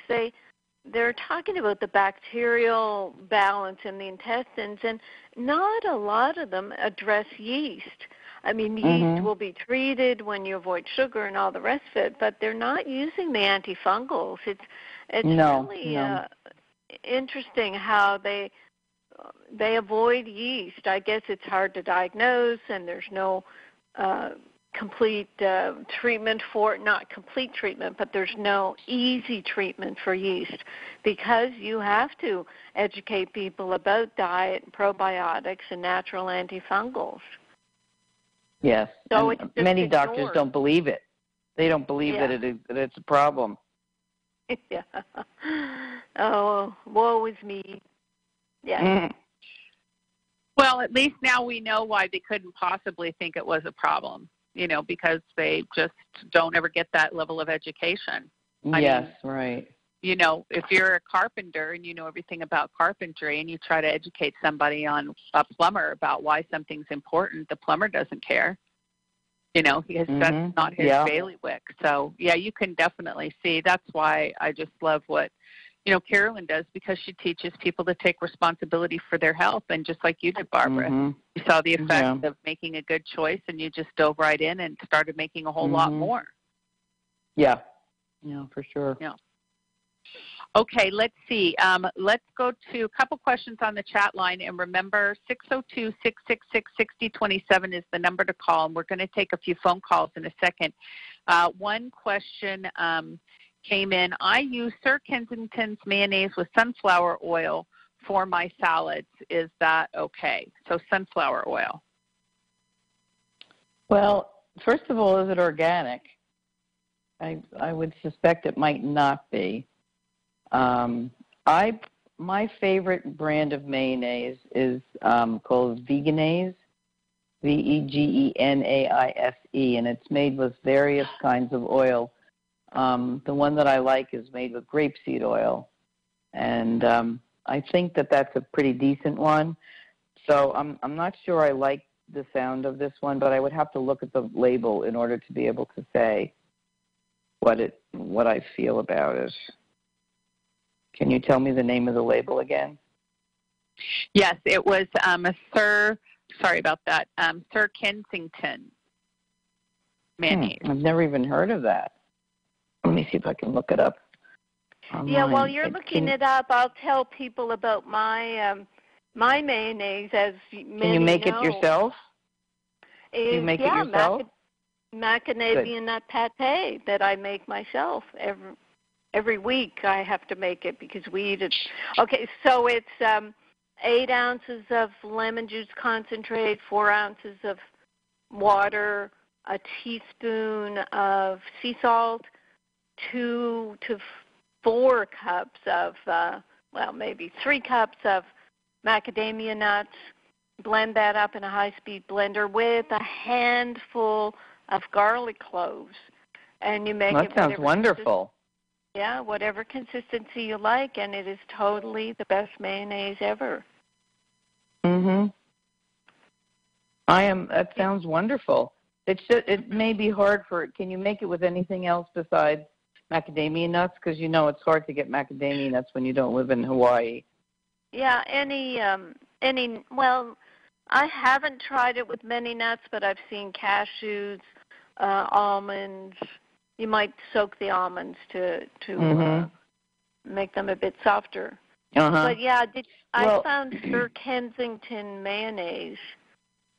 Speaker 5: They're talking about the bacterial balance in the intestines, and not a lot of them address yeast. I mean, yeast will be treated when you avoid sugar and all the rest of it, but they're not using the antifungals. It's really interesting how they avoid yeast. I guess it's hard to diagnose, and there's no complete treatment for, not complete treatment, but there's no easy treatment for yeast, because you have to educate people about diet, probiotics, and natural antifungals.
Speaker 6: Yes.
Speaker 5: So
Speaker 6: and many doctors don't believe it. They don't believe that it's a problem.
Speaker 5: Yeah. Oh, woe is me. Yeah.
Speaker 4: Well, at least now we know why they couldn't possibly think it was a problem, because they just don't ever get that level of education. I mean,
Speaker 6: right.
Speaker 4: If you're a carpenter and you know everything about carpentry and you try to educate somebody on a plumber about why something's important, the plumber doesn't care. Because that's not his bailiwick. So, you can definitely see. That's why I just love what, Carolyn does, because she teaches people to take responsibility for their health. And just like you did, Barbara, you saw the effect of making a good choice, and you just dove right in and started making a whole lot more.
Speaker 6: Yeah, for sure.
Speaker 4: Yeah. Okay, let's see. Let's go to a couple questions on the chat line. And remember, 602-666-6027 is the number to call. And we're going to take a few phone calls in a second. One question came in. I use Sir Kensington's mayonnaise with sunflower oil for my salads. Is that okay? So sunflower oil.
Speaker 6: Well, first of all, is it organic? I would suspect it might not be. My favorite brand of mayonnaise is called Vegenaise, Vegenaise, and it's made with various kinds of oil. The one that I like is made with grapeseed oil, and I think that's a pretty decent one. So I'm not sure I like the sound of this one, but I would have to look at the label in order to be able to say what I feel about it. Can you tell me the name of the label again?
Speaker 4: Yes, it was Sir Kensington mayonnaise.
Speaker 6: I've never even heard of that. Let me see if I can look it up online.
Speaker 5: Yeah, while you're looking it up, I'll tell people about my my mayonnaise. As many
Speaker 6: Can you make
Speaker 5: know.
Speaker 6: it yourself? Do you make it yourself?
Speaker 5: Macadamia nut pate that I make myself every week. I have to make it because we eat it. Okay, so it's 8 ounces of lemon juice concentrate, 4 ounces of water, a teaspoon of sea salt, 2 to 4 cups of, maybe 3 cups of macadamia nuts. Blend that up in a high-speed blender with a handful of garlic cloves. And you make it.
Speaker 6: That sounds wonderful.
Speaker 5: Yeah, whatever consistency you like, and it is totally the best mayonnaise ever.
Speaker 6: That sounds wonderful. It may be hard can you make it with anything else besides macadamia nuts? Because it's hard to get macadamia nuts when you don't live in Hawaii.
Speaker 5: Yeah, I haven't tried it with many nuts, but I've seen cashews, almonds. You might soak the almonds to make them a bit softer. But I found Sir Kensington mayonnaise.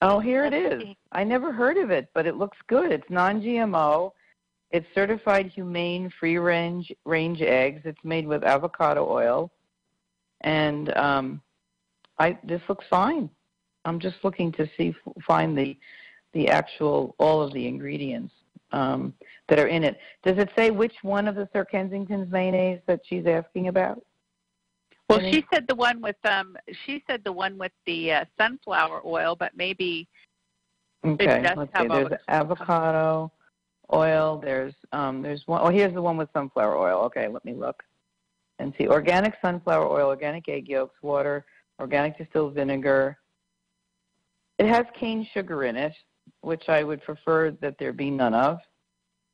Speaker 6: Oh, here it is. I never heard of it, but it looks good. It's non-GMO. It's certified humane free-range eggs. It's made with avocado oil, and this looks fine. I'm just looking to find the actual all of the ingredients that are in it. Does it say which one of the Sir Kensington's mayonnaise that she's asking about?
Speaker 4: Well, she said the one with the sunflower oil, but maybe
Speaker 6: okay. Let's see. There's avocado oil. There's one. Oh, here's the one with sunflower oil. Okay, let me look and see. Organic sunflower oil, organic egg yolks, water, organic distilled vinegar. It has cane sugar in it, which I would prefer that there be none of.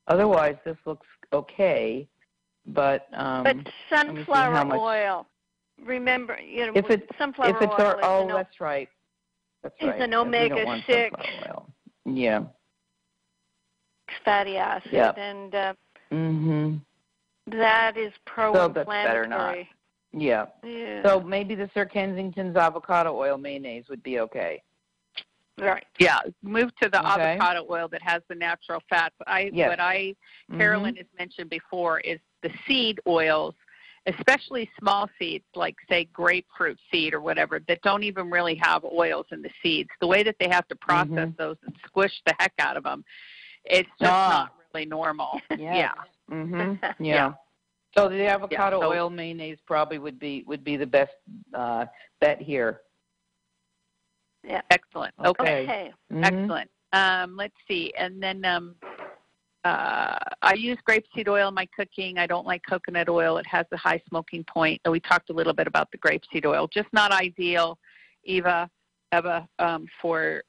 Speaker 6: Otherwise, this looks okay, but
Speaker 5: sunflower oil. Remember,
Speaker 6: if it's
Speaker 5: sunflower oil.
Speaker 6: That's right. That's right.
Speaker 5: It's an omega-6.
Speaker 6: Yeah.
Speaker 5: Fatty acid,
Speaker 6: yep.
Speaker 5: and that is pro-inflammatory.
Speaker 6: So that's better not. Yeah. So maybe the Sir Kensington's avocado oil mayonnaise would be okay.
Speaker 4: Right. Yeah. Move to the avocado oil that has the natural fats. Carolyn has mentioned before is the seed oils, especially small seeds like, say, grapefruit seed or whatever, that don't even really have oils in the seeds. The way that they have to process those and squish the heck out of them, it's just not really normal.
Speaker 6: Yes. Yeah. Yeah. So the avocado oil mayonnaise probably would be the best bet here.
Speaker 4: Yeah. Excellent. Okay. Excellent. Let's see. And then I use grapeseed oil in my cooking. I don't like coconut oil. It has a high smoking point. We talked a little bit about the grapeseed oil. Just not ideal, Eva, for,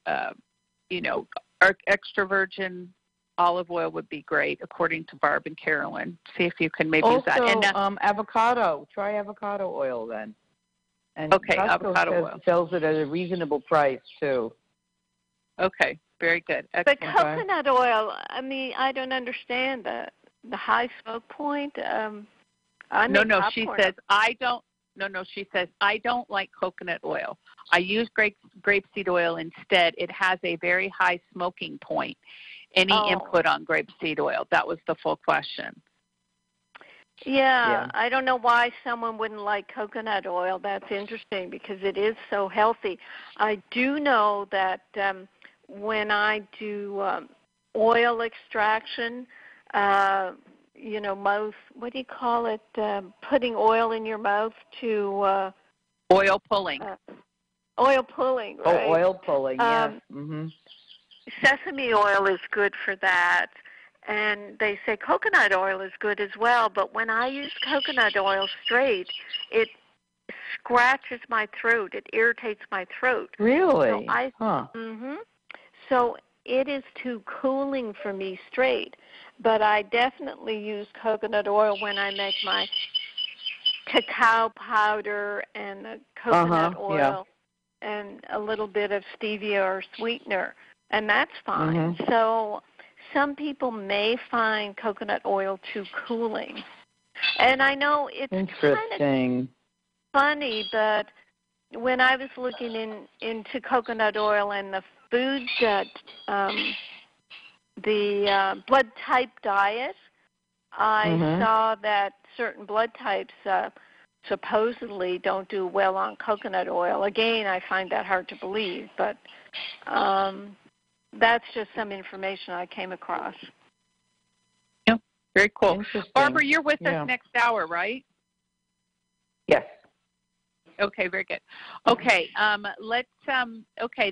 Speaker 4: extra virgin olive oil would be great, according to Barb and Carolyn. See if you can maybe use that. And
Speaker 6: avocado. Try avocado oil then. And
Speaker 4: avocado oil.
Speaker 6: Sells it at a reasonable price, too.
Speaker 4: Okay, very good. Excellent.
Speaker 5: But coconut oil, I don't understand the high smoke point.
Speaker 4: She says, she says, I don't like coconut oil. I use grapeseed oil instead. It has a very high smoking point. Any input on grapeseed oil? That was the full question.
Speaker 5: Yeah, I don't know why someone wouldn't like coconut oil. That's interesting because it is so healthy. I do know that when I do oil extraction, what do you call it? Putting oil in your mouth to...
Speaker 4: oil pulling.
Speaker 5: Oil pulling, right?
Speaker 6: Oh, oil pulling, yes.
Speaker 5: Sesame oil is good for that. And they say coconut oil is good as well, but when I use coconut oil straight, it scratches my throat. It irritates my throat.
Speaker 6: Really?
Speaker 5: So it is too cooling for me straight, but I definitely use coconut oil when I make my cacao powder and the coconut oil and a little bit of stevia or sweetener, and that's fine. So some people may find coconut oil too cooling. And I know it's kind of funny, but when I was looking into coconut oil and the foods that the blood type diet, I saw that certain blood types supposedly don't do well on coconut oil. Again, I find that hard to believe, but that's just some information I came across.
Speaker 4: Yeah, very cool. Barbara, you're with us next hour, right?
Speaker 6: Yes.
Speaker 4: Okay, very good. Okay,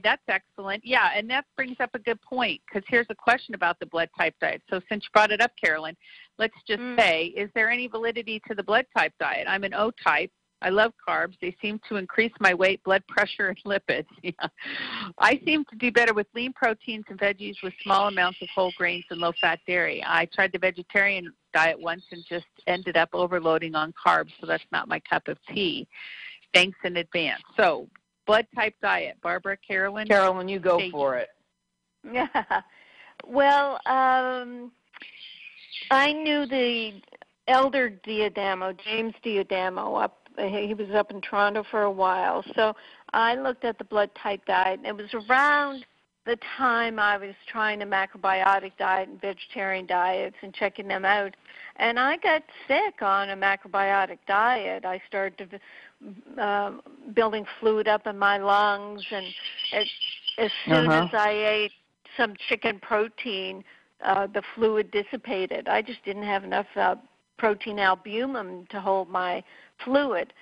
Speaker 4: that's excellent. Yeah, and that brings up a good point because here's a question about the blood type diet. So since you brought it up, Carolyn, let's just say, is there any validity to the blood type diet? I'm an O type. I love carbs. They seem to increase my weight, blood pressure, and lipids. I seem to do better with lean proteins and veggies with small amounts of whole grains and low-fat dairy. I tried the vegetarian diet once and just ended up overloading on carbs, so that's not my cup of tea. Thanks in advance. So, blood type diet. Barbara, Carolyn?
Speaker 6: Carolyn, you go for it.
Speaker 5: Yeah. Well, I knew the elder Diadamo, James Diadamo, he was up in Toronto for a while. So I looked at the blood type diet, and it was around the time I was trying a macrobiotic diet and vegetarian diets and checking them out. And I got sick on a macrobiotic diet. I started building fluid up in my lungs, and as soon as I ate some chicken protein, the fluid dissipated. I just didn't have enough protein albumin to hold my fluid.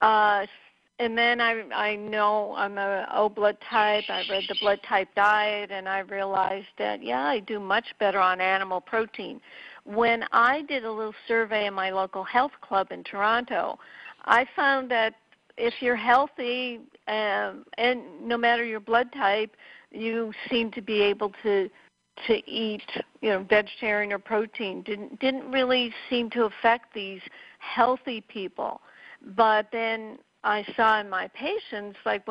Speaker 5: And then I know I'm a O blood type. I read the blood type diet, and I realized that, I do much better on animal protein. When I did a little survey in my local health club in Toronto, I found that if you're healthy, and no matter your blood type, you seem to be able to eat, vegetarian or protein. Didn't really seem to affect these healthy people. But then I saw in my patients, like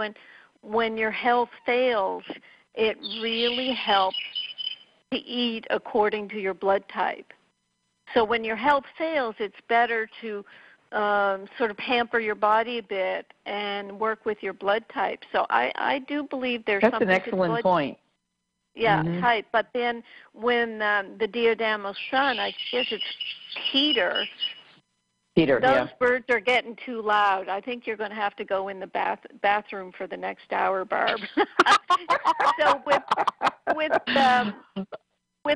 Speaker 5: when your health fails, it really helps to eat according to your blood type. So when your health fails, it's better to sort of pamper your body a bit and work with your blood type. So I do believe there's something.
Speaker 6: That's an excellent point.
Speaker 5: Yeah, type. But then when the Diodamo's son, I guess it's Peter, those birds are getting too loud. I think you're going to have to go in the bathroom for the next hour, Barb. So with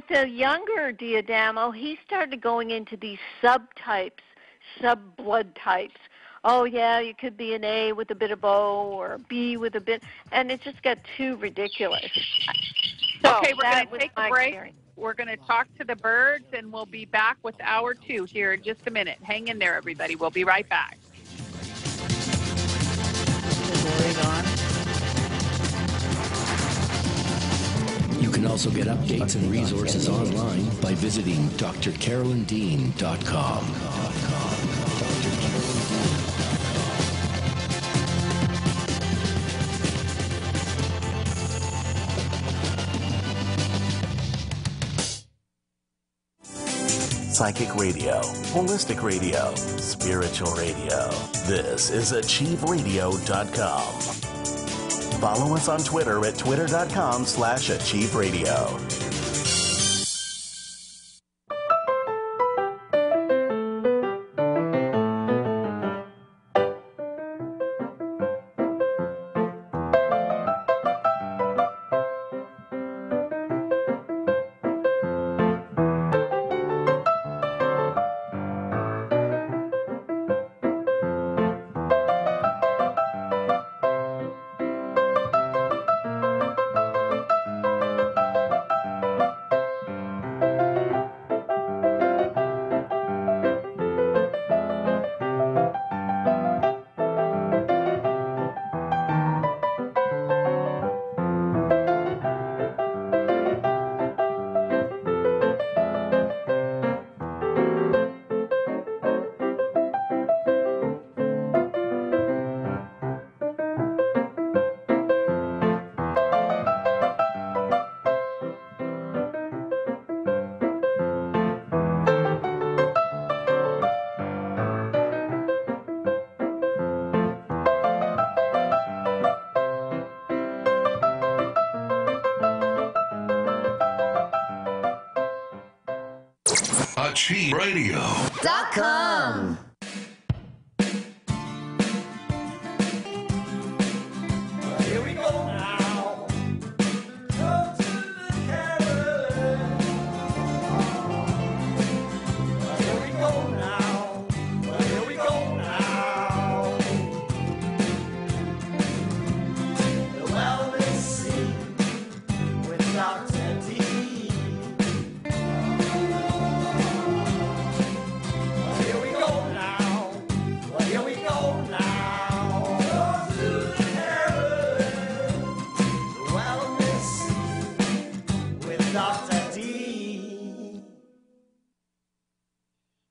Speaker 5: the younger Diodamo, he started going into these subtypes, sub-blood types. Oh, yeah, you could be an A with a bit of O or a B with a bit, and it just got too ridiculous. So
Speaker 4: okay, we're going to take a break.
Speaker 5: Experience.
Speaker 4: We're going to talk to the birds, and we'll be back with hour 2 here in just a minute. Hang in there, everybody. We'll be right back.
Speaker 7: You can also get updates and resources online by visiting drcarolyndean.com.
Speaker 1: Psychic radio, holistic radio, spiritual radio. This is achieveradio.com. Follow us on Twitter at twitter.com/achieveradio.
Speaker 2: AchieveRadio.com. Here we go now. Go to the Carolyn. Here we go now. Here we go now. The wellness scene with Dr. D.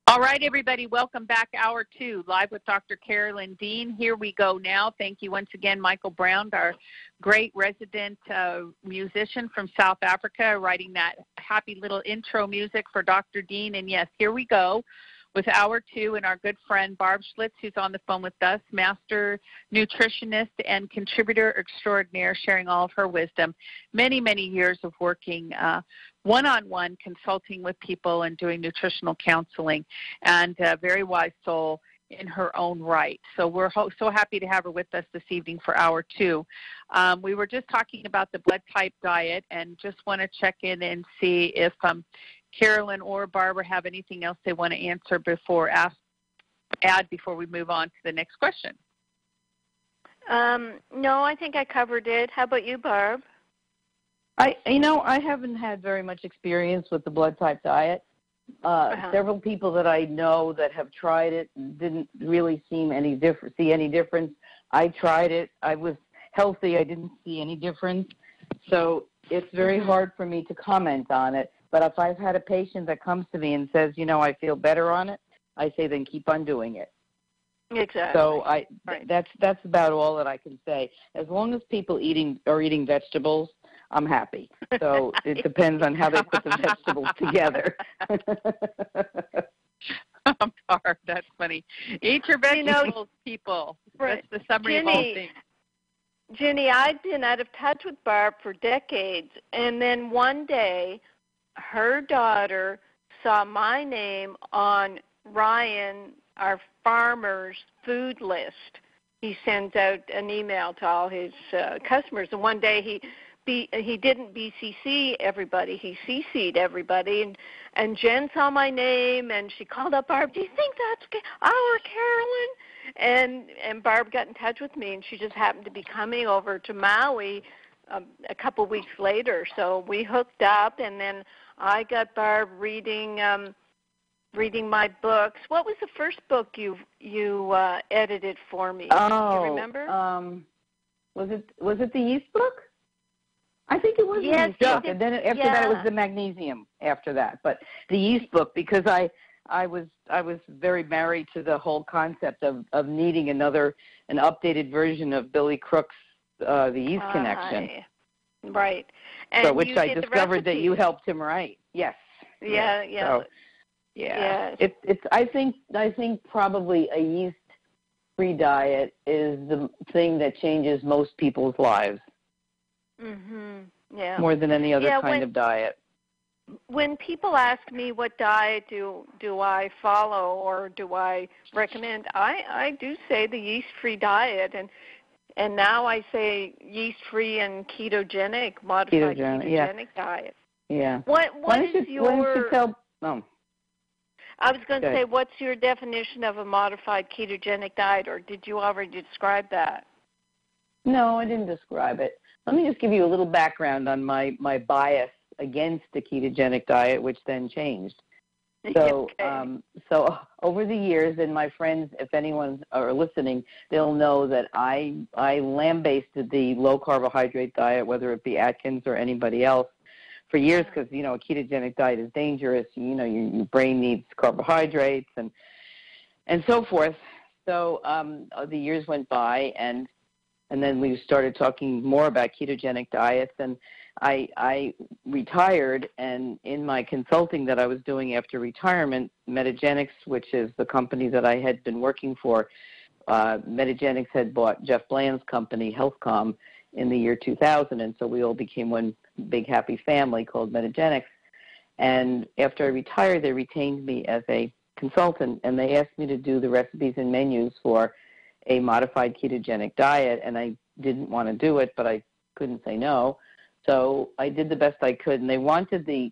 Speaker 4: All right, everybody, welcome back. Hour 2, live with Dr. Carolyn Dean. Here we go now. Thank you once again, Michael Brown, our great resident musician from South Africa, writing that happy little intro music for Dr. Dean. And yes, here we go with hour 2 and our good friend Barb Schlitz, who's on the phone with us, master nutritionist and contributor extraordinaire, sharing all of her wisdom. Many, many years of working one-on-one, consulting with people and doing nutritional counseling, and a very wise soul in her own right. So we're so happy to have her with us this evening for hour 2. We were just talking about the blood type diet, and just want to check in and see if Carolyn or Barbara have anything else they want to answer before we move on to the next question.
Speaker 5: No, I think I covered it. How about you, Barb?
Speaker 6: I haven't had very much experience with the blood type diet, Several people that I know that have tried it didn't really see any difference. I tried it. I was healthy. I didn't see any difference. So it's very hard for me to comment on it. But if I've had a patient that comes to me and says, I feel better on it, I say then keep on doing it.
Speaker 5: Exactly.
Speaker 6: So that's about all that I can say. As long as people are eating vegetables, I'm happy. So it depends on how they put the vegetables together.
Speaker 4: Barb, that's funny. Eat your vegetables, people.
Speaker 5: Right.
Speaker 4: That's the summary of all things.
Speaker 5: Ginny, I've been out of touch with Barb for decades, and then one day her daughter saw my name on Ryan, our farmer's food list. He sends out an email to all his customers, and one day he didn't BCC everybody. He CC'd everybody, and Jen saw my name, and she called up Barb. Do you think that's our Carolyn? And Barb got in touch with me, and she just happened to be coming over to Maui a couple weeks later. So we hooked up, and then I got Barb reading my books. What was the first book you edited for me? Do you remember?
Speaker 6: Was it the yeast book? I think it was the yeast book, and then after that it was the Magnesium after that. But the yeast book, because I was very married to the whole concept of needing an updated version of Billy Crook's The Yeast Connection.
Speaker 5: Right. And
Speaker 6: so, which I discovered that you helped him write. Yes.
Speaker 5: Yeah.
Speaker 6: So, yeah. Yes. It's I think probably a yeast-free diet is the thing that changes most people's lives.
Speaker 5: Yeah.
Speaker 6: More than any other kind of diet.
Speaker 5: When people ask me what diet do I follow or do I recommend, I do say the yeast-free diet, and now I say yeast-free and modified ketogenic diet.
Speaker 6: Yeah.
Speaker 5: What is your? I was going to say, what's your definition of a modified ketogenic diet, or did you already describe that?
Speaker 6: No, I didn't describe it. Let me just give you a little background on my bias against the ketogenic diet, which then changed. So, so over the years, and my friends, if anyone are listening, they'll know that I lambasted the low-carbohydrate diet, whether it be Atkins or anybody else, for years because, a ketogenic diet is dangerous. Your brain needs carbohydrates and so forth. So the years went by, and then we started talking more about ketogenic diets, and I retired, and in my consulting that I was doing after retirement, Metagenics, which is the company that I had been working for, Metagenics had bought Jeff Bland's company, HealthCom, in the year 2000, and so we all became one big happy family called Metagenics. And after I retired, they retained me as a consultant, and they asked me to do the recipes and menus for a modified ketogenic diet, and I didn't want to do it, but I couldn't say no. So I did the best I could, and they wanted the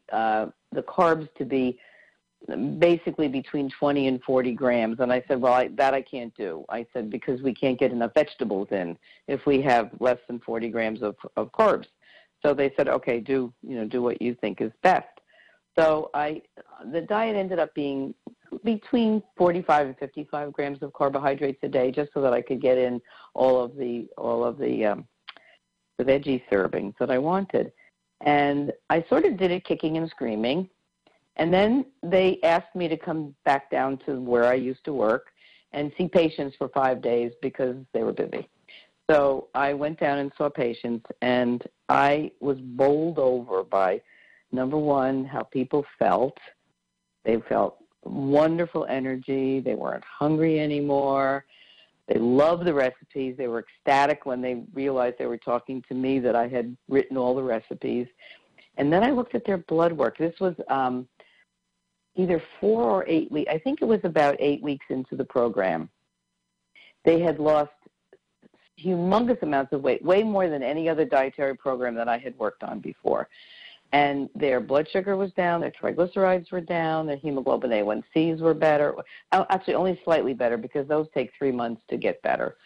Speaker 6: carbs to be basically between 20 and 40 grams. And I said, well, that I can't do. I said, because we can't get enough vegetables in if we have less than 40 grams of carbs. So they said, okay, do what you think is best. So the diet ended up being between 45 and 55 grams of carbohydrates a day, just so that I could get in all of the veggie servings that I wanted. And I sort of did it kicking and screaming. And then they asked me to come back down to where I used to work and see patients for 5 days because they were busy. So I went down and saw patients, and I was bowled over by, number one, how people felt. They felt wonderful energy. They weren't hungry anymore. They loved the recipes. They were ecstatic when they realized they were talking to me, that I had written all the recipes. And then I looked at their blood work. This was either 4 or 8 weeks. I think it was about 8 weeks into the program. They had lost humongous amounts of weight, way more than any other dietary program that I had worked on before. And their blood sugar was down, their triglycerides were down, their hemoglobin A1Cs were better. Actually, only slightly better, because those take 3 months to get better.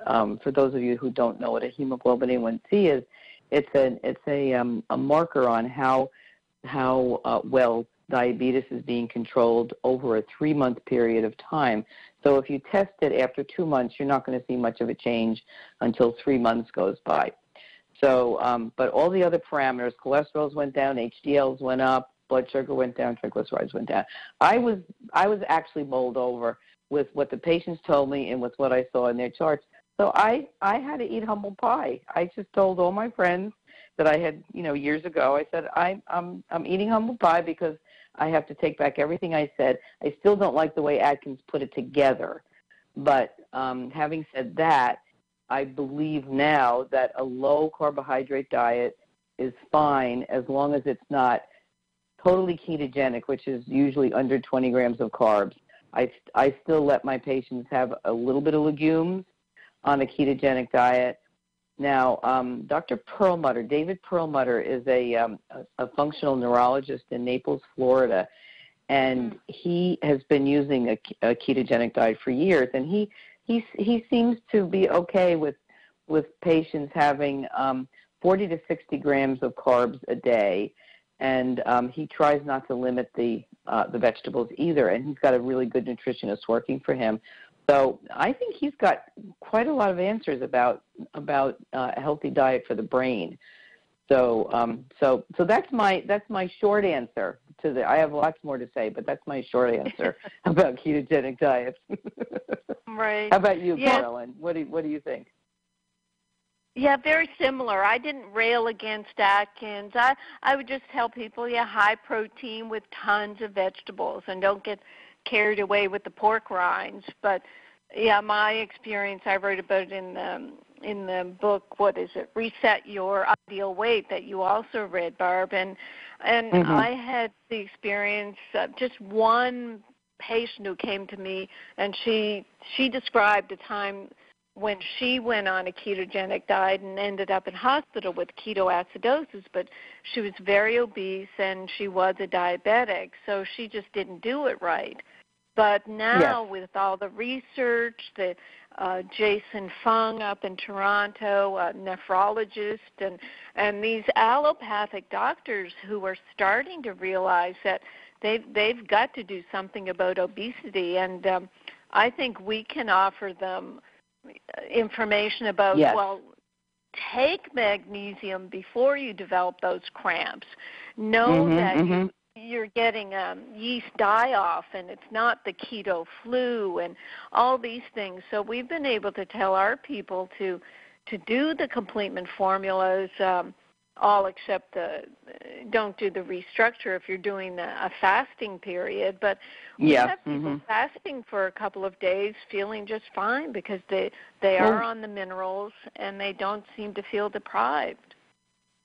Speaker 6: For those of you who don't know what a hemoglobin A1C is, it's a marker on how well diabetes is being controlled over a 3-month period of time. So if you test it after 2 months, you're not going to see much of a change until 3 months goes by. So, but all the other parameters, cholesterols went down, HDLs went up, blood sugar went down, triglycerides went down. I was actually bowled over with what the patients told me and with what I saw in their charts. So I had to eat humble pie. I just told all my friends that I had, years ago, I said, I'm eating humble pie because I have to take back everything I said. I still don't like the way Atkins put it together. But having said that, I believe now that a low-carbohydrate diet is fine as long as it's not totally ketogenic, which is usually under 20 grams of carbs. I still let my patients have a little bit of legumes on a ketogenic diet. Now, Dr. Perlmutter, David Perlmutter, is a functional neurologist in Naples, Florida, and he has been using a ketogenic diet for years, and he seems to be okay with patients having 40 to 60 grams of carbs a day, and he tries not to limit the vegetables either, and he's got a really good nutritionist working for him. So I think he's got quite a lot of answers about a healthy diet for the brain. So so that's my short answer to the. I have lots more to say, but that's my short answer about ketogenic diets.
Speaker 5: Right.
Speaker 6: How about you, Carolyn? What do you think?
Speaker 5: Yeah, very similar. I didn't rail against Atkins. I would just tell people, high protein with tons of vegetables, and don't get carried away with the pork rinds. But my experience, I wrote about it in the book. What is it? Reset Your Ideal Weight, that you also read, Barb. And I had the experience of just one patient who came to me, and she described a time when she went on a ketogenic diet and ended up in hospital with ketoacidosis, but she was very obese and she was a diabetic, so she just didn't do it right. But now with all the research, the Jason Fung up in Toronto, a nephrologist, and these allopathic doctors who are starting to realize that they've got to do something about obesity, and I think we can offer them information about, take magnesium before you develop those cramps. Know that you're getting yeast die-off, and it's not the keto flu and all these things. So we've been able to tell our people to do the complement formulas, all except don't do the restructure if you're doing a fasting period. But we have people fasting for a couple of days feeling just fine because they are on the minerals and they don't seem to feel deprived.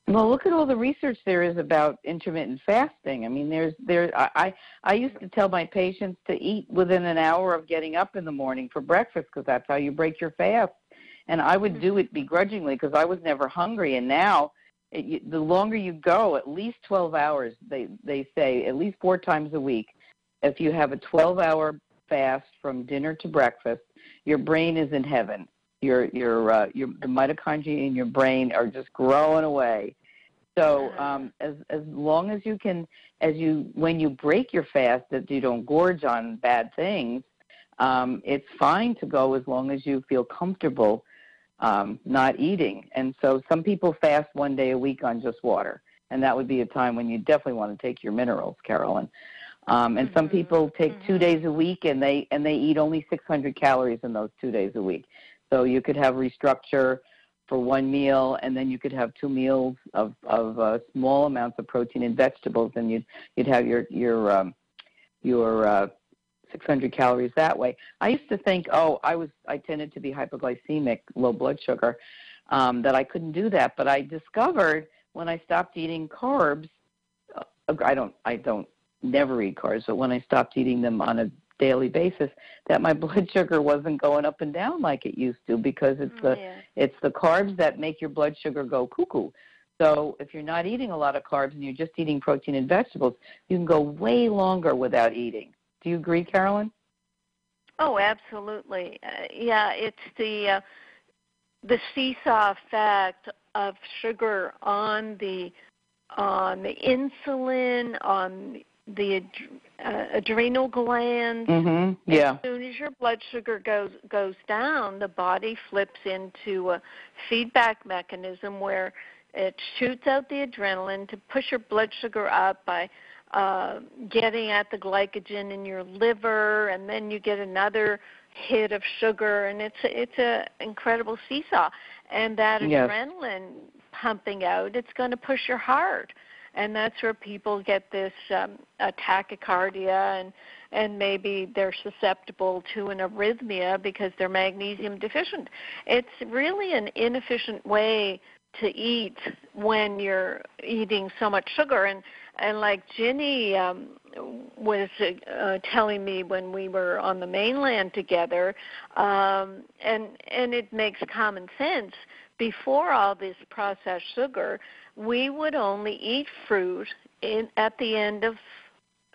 Speaker 6: Well, look at all the research there is about intermittent fasting. I mean, I used to tell my patients to eat within an hour of getting up in the morning for breakfast because that's how you break your fast. And I would do it begrudgingly because I was never hungry. And now, the longer you go, at least 12 hours, they say, at least 4 times a week, if you have a 12-hour fast from dinner to breakfast, your brain is in heaven. The mitochondria in your brain are just growing away. So as long as you can, when you break your fast, that you don't gorge on bad things, it's fine to go as long as you feel comfortable not eating. And so some people fast 1 day a week on just water, and that would be a time when you definitely want to take your minerals, Carolyn. And some people take 2 days a week, and they eat only 600 calories in those 2 days a week. So you could have restructure for one meal, and then you could have 2 meals of small amounts of protein and vegetables, and you'd have your 600 calories that way. I used to think, I tended to be hypoglycemic, low blood sugar, that I couldn't do that. But I discovered when I stopped eating carbs, I don't never eat carbs, but when I stopped eating them on a daily basis, that my blood sugar wasn't going up and down like it used to, because it's the carbs that make your blood sugar go cuckoo. So if you're not eating a lot of carbs and you're just eating protein and vegetables, you can go way longer without eating. Do you agree, Carolyn?
Speaker 5: Oh, absolutely. It's the seesaw effect of sugar on the insulin, on adrenal glands.
Speaker 6: Mm-hmm. Yeah.
Speaker 5: As soon as your blood sugar goes down, the body flips into a feedback mechanism where it shoots out the adrenaline to push your blood sugar up by getting at the glycogen in your liver, and then you get another hit of sugar, and it's a incredible seesaw. And that adrenaline pumping out, it's going to push your heart. And that's where people get this tachycardia, and maybe they're susceptible to an arrhythmia because they're magnesium deficient. It's really an inefficient way to eat when you're eating so much sugar. And like Ginny was telling me when we were on the mainland together, and it makes common sense, before all this processed sugar, we would only eat fruit at the end of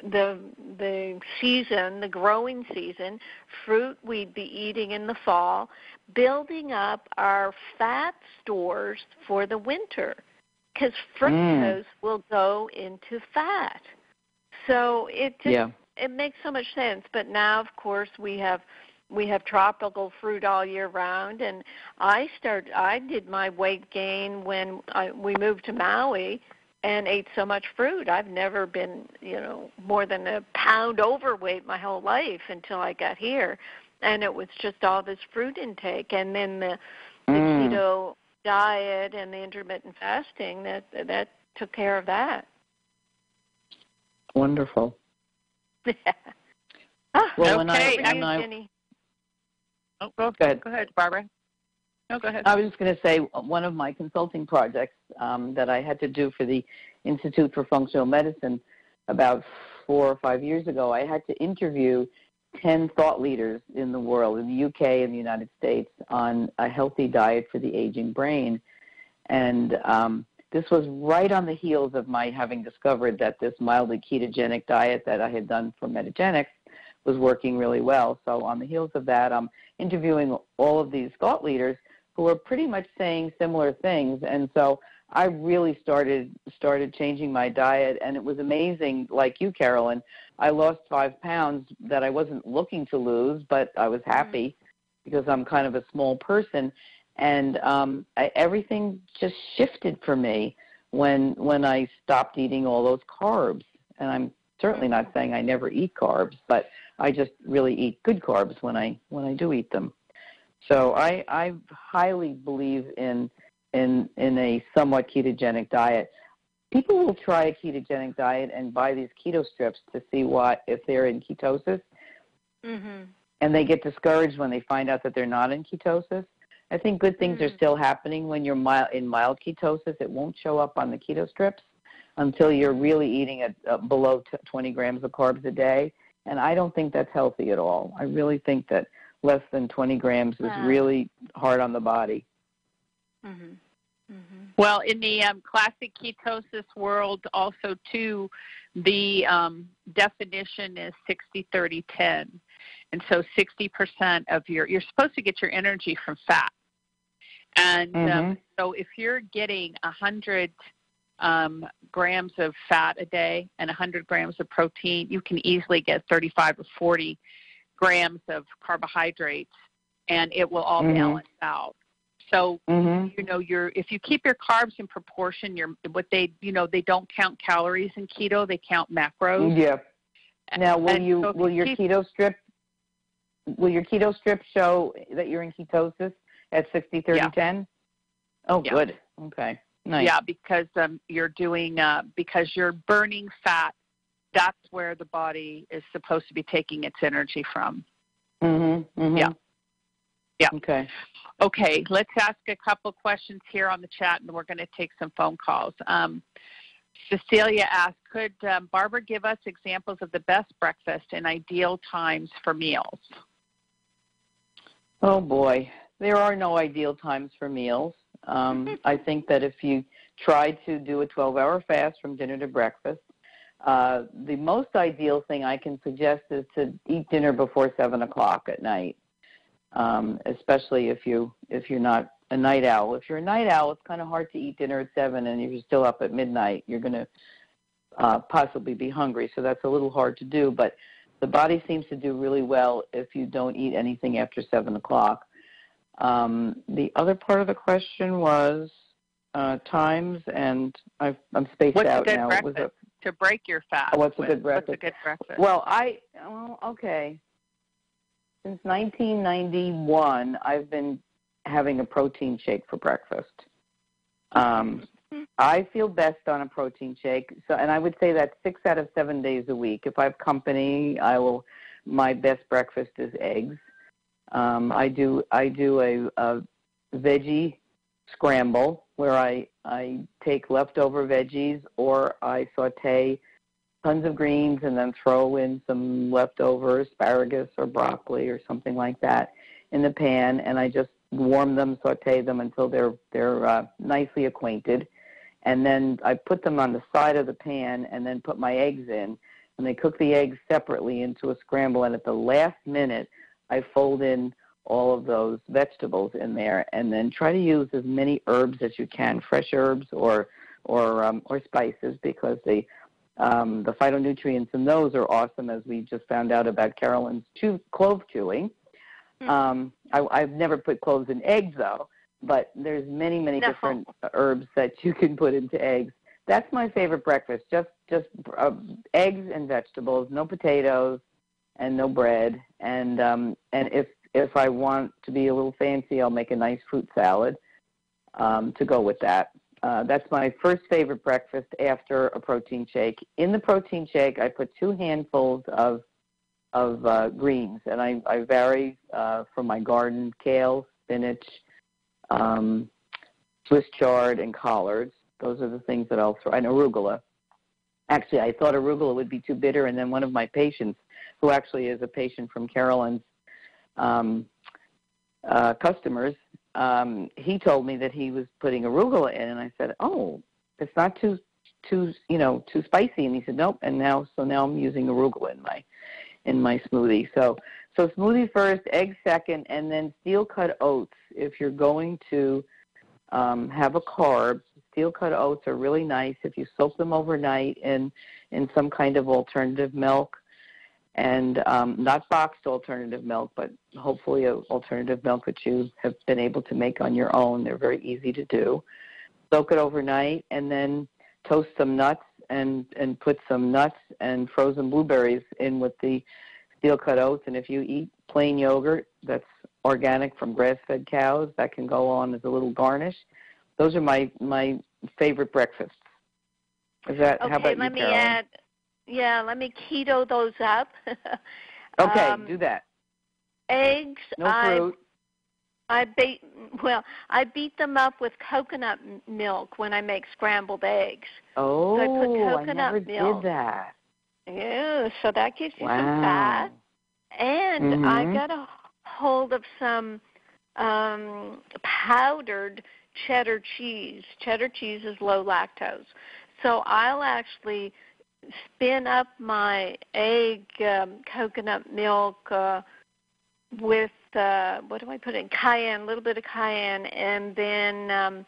Speaker 5: the season, the growing season. Fruit we'd be eating in the fall, building up our fat stores for the winter, because fructose will go into fat. So it makes so much sense. But now, of course, we have tropical fruit all year round, and I did my weight gain when we moved to Maui and ate so much fruit. I've never been, more than a pound overweight my whole life until I got here, and it was just all this fruit intake. And then the keto diet and the intermittent fasting that took care of that.
Speaker 6: Wonderful.
Speaker 5: Well,
Speaker 6: okay,
Speaker 5: Jenny.
Speaker 4: Oh, go ahead, Barbara. No, go ahead.
Speaker 6: I was just going to say, one of my consulting projects that I had to do for the Institute for Functional Medicine about 4 or 5 years ago, I had to interview 10 thought leaders in the world, in the UK and the United States, on a healthy diet for the aging brain. And this was right on the heels of my having discovered that this mildly ketogenic diet that I had done for Metagenics was working really well. So on the heels of that, I'm interviewing all of these thought leaders who are pretty much saying similar things. And so I really started changing my diet, and it was amazing. Like you, Carolyn, I lost 5 pounds that I wasn't looking to lose, but I was happy because I'm kind of a small person. And everything just shifted for me when I stopped eating all those carbs. And I'm certainly not saying I never eat carbs, but I just really eat good carbs when I do eat them. So I highly believe in a somewhat ketogenic diet. People will try a ketogenic diet and buy these keto strips to see if they're in ketosis, and they get discouraged when they find out that they're not in ketosis. I think good things are still happening when you're in mild ketosis. It won't show up on the keto strips until you're really eating at below 20 grams of carbs a day, and I don't think that's healthy at all. I really think that less than 20 grams is really hard on the body.
Speaker 4: Well, in the classic ketosis world also, too, the definition is 60-30-10. And so 60% of you're supposed to get your energy from fat. And so if you're getting 100 grams of fat a day and 100 grams of protein, you can easily get 35 or 40 grams of carbohydrates, and it will all balance out. So, if you keep your carbs in proportion, they don't count calories in keto, they count macros.
Speaker 6: Yeah. Now, will your keto strip show that you're in ketosis at 60-30-10? Oh, good. Okay. Nice.
Speaker 4: Yeah, because because you're burning fat. That's where the body is supposed to be taking its energy from. Yeah.
Speaker 6: Okay.
Speaker 4: Okay, let's ask a couple questions here on the chat, and we're going to take some phone calls. Cecilia asked, could Barbara give us examples of the best breakfast and ideal times for meals?
Speaker 6: Oh, boy. There are no ideal times for meals. I think that if you try to do a 12-hour fast from dinner to breakfast, the most ideal thing I can suggest is to eat dinner before 7 o'clock at night, especially if you're not a night owl. If you're a night owl, it's kind of hard to eat dinner at 7 and if you're still up at midnight, you're going to possibly be hungry. So that's a little hard to do, but the body seems to do really well if you don't eat anything after 7 o'clock. The other part of the question was times, and I'm spaced
Speaker 4: What's
Speaker 6: out
Speaker 4: a good
Speaker 6: now.
Speaker 4: breakfast to break your fast?
Speaker 6: What's a good breakfast?
Speaker 4: What's a good breakfast?
Speaker 6: Well, okay. Since 1991, I've been having a protein shake for breakfast. I feel best on a protein shake, and I would say that 6 out of 7 days a week. If I have company, my best breakfast is eggs. I do a veggie scramble where I take leftover veggies, or I saute tons of greens and then throw in some leftover asparagus or broccoli or something like that in the pan, and I just warm them, saute them until they're nicely acquainted, and then I put them on the side of the pan and then put my eggs in, and they cook the eggs separately into a scramble, and at the last minute I fold in all of those vegetables in there, and then try to use as many herbs as you can, fresh herbs or spices, because the phytonutrients in those are awesome, as we just found out about Carolyn's clove chewing. I've never put cloves in eggs, though, but there's many different herbs that you can put into eggs. That's my favorite breakfast, just eggs and vegetables, no potatoes and no bread. And if I want to be a little fancy, I'll make a nice fruit salad to go with that. That's my first favorite breakfast after a protein shake. In the protein shake, I put 2 handfuls of greens, and I vary from my garden: kale, spinach, Swiss chard, and collards. Those are the things that I'll throw. And arugula. Actually, I thought arugula would be too bitter, and then one of my patients, who actually is a patient from Carolyn's customers, he told me that he was putting arugula in, and I said, "Oh, it's not too spicy." And he said, "Nope." And now I'm using arugula in my smoothie. So smoothie first, eggs second, and then steel-cut oats. If you're going to have a carb, steel-cut oats are really nice if you soak them overnight in some kind of alternative milk, and not boxed alternative milk, but hopefully an alternative milk that you have been able to make on your own. They're very easy to do. Soak it overnight, and then toast some nuts and put some nuts and frozen blueberries in with the steel-cut oats. And if you eat plain yogurt that's organic from grass-fed cows, that can go on as a little garnish. Those are my favorite breakfasts. Is that,
Speaker 5: okay,
Speaker 6: how about
Speaker 5: let
Speaker 6: you,
Speaker 5: me
Speaker 6: Carolyn?
Speaker 5: add. Yeah, let me keto those up.
Speaker 6: Okay, do that.
Speaker 5: Eggs.
Speaker 6: No fruit.
Speaker 5: I beat them up with coconut milk when I make scrambled eggs.
Speaker 6: Oh,
Speaker 5: so I put coconut
Speaker 6: never
Speaker 5: milk.
Speaker 6: did that.
Speaker 5: Yeah, so that gives you
Speaker 6: Wow.
Speaker 5: some fat. And I
Speaker 6: Mhm.
Speaker 5: got a hold of some powdered cheddar cheese. Cheddar cheese is low lactose. So I'll actually spin up my egg coconut milk with, what do I put in? Cayenne, a little bit of cayenne, and then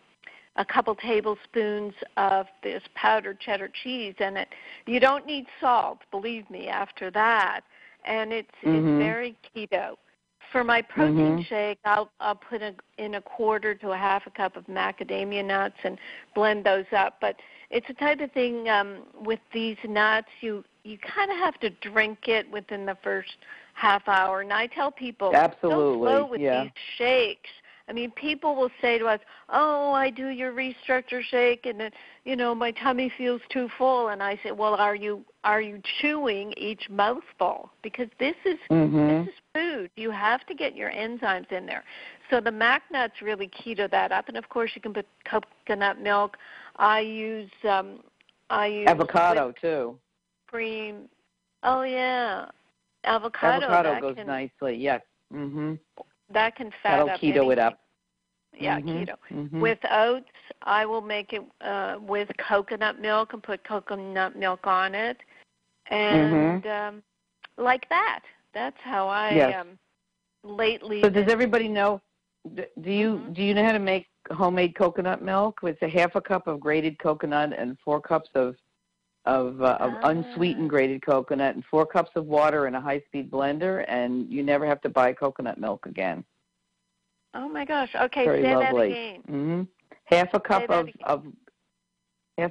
Speaker 5: a couple tablespoons of this powdered cheddar cheese in it. You don't need salt, believe me, after that. And it's very keto. For my protein shake, I'll put in a quarter to a half a cup of macadamia nuts and blend those up. But it's a type of thing with these nuts, you kind of have to drink it within the first half hour. And I tell people, don't flow with these shakes. I mean, people will say to us, "Oh, I do your restructure shake, and then, my tummy feels too full." And I say, "Well, are you chewing each mouthful? Because this is food. You have to get your enzymes in there." So the Mac nuts really keto that up, and of course you can put coconut milk. I use
Speaker 6: avocado too.
Speaker 5: Cream. Oh yeah, avocado
Speaker 6: goes nicely. Yes.
Speaker 5: That can fat
Speaker 6: That'll
Speaker 5: up
Speaker 6: keto
Speaker 5: anything.
Speaker 6: it up.
Speaker 5: Yeah, keto. With oats, I will make it with coconut milk and put coconut milk on it, and like that. That's how I lately.
Speaker 6: So does everybody know? Do you know how to make homemade coconut milk? With a half a cup of grated coconut and 4 cups of of unsweetened grated coconut and 4 cups of water in a high-speed blender, and you never have to buy coconut milk again.
Speaker 5: Oh my gosh! Okay,
Speaker 6: Very
Speaker 5: say
Speaker 6: lovely.
Speaker 5: that again.
Speaker 6: Mm-hmm. Half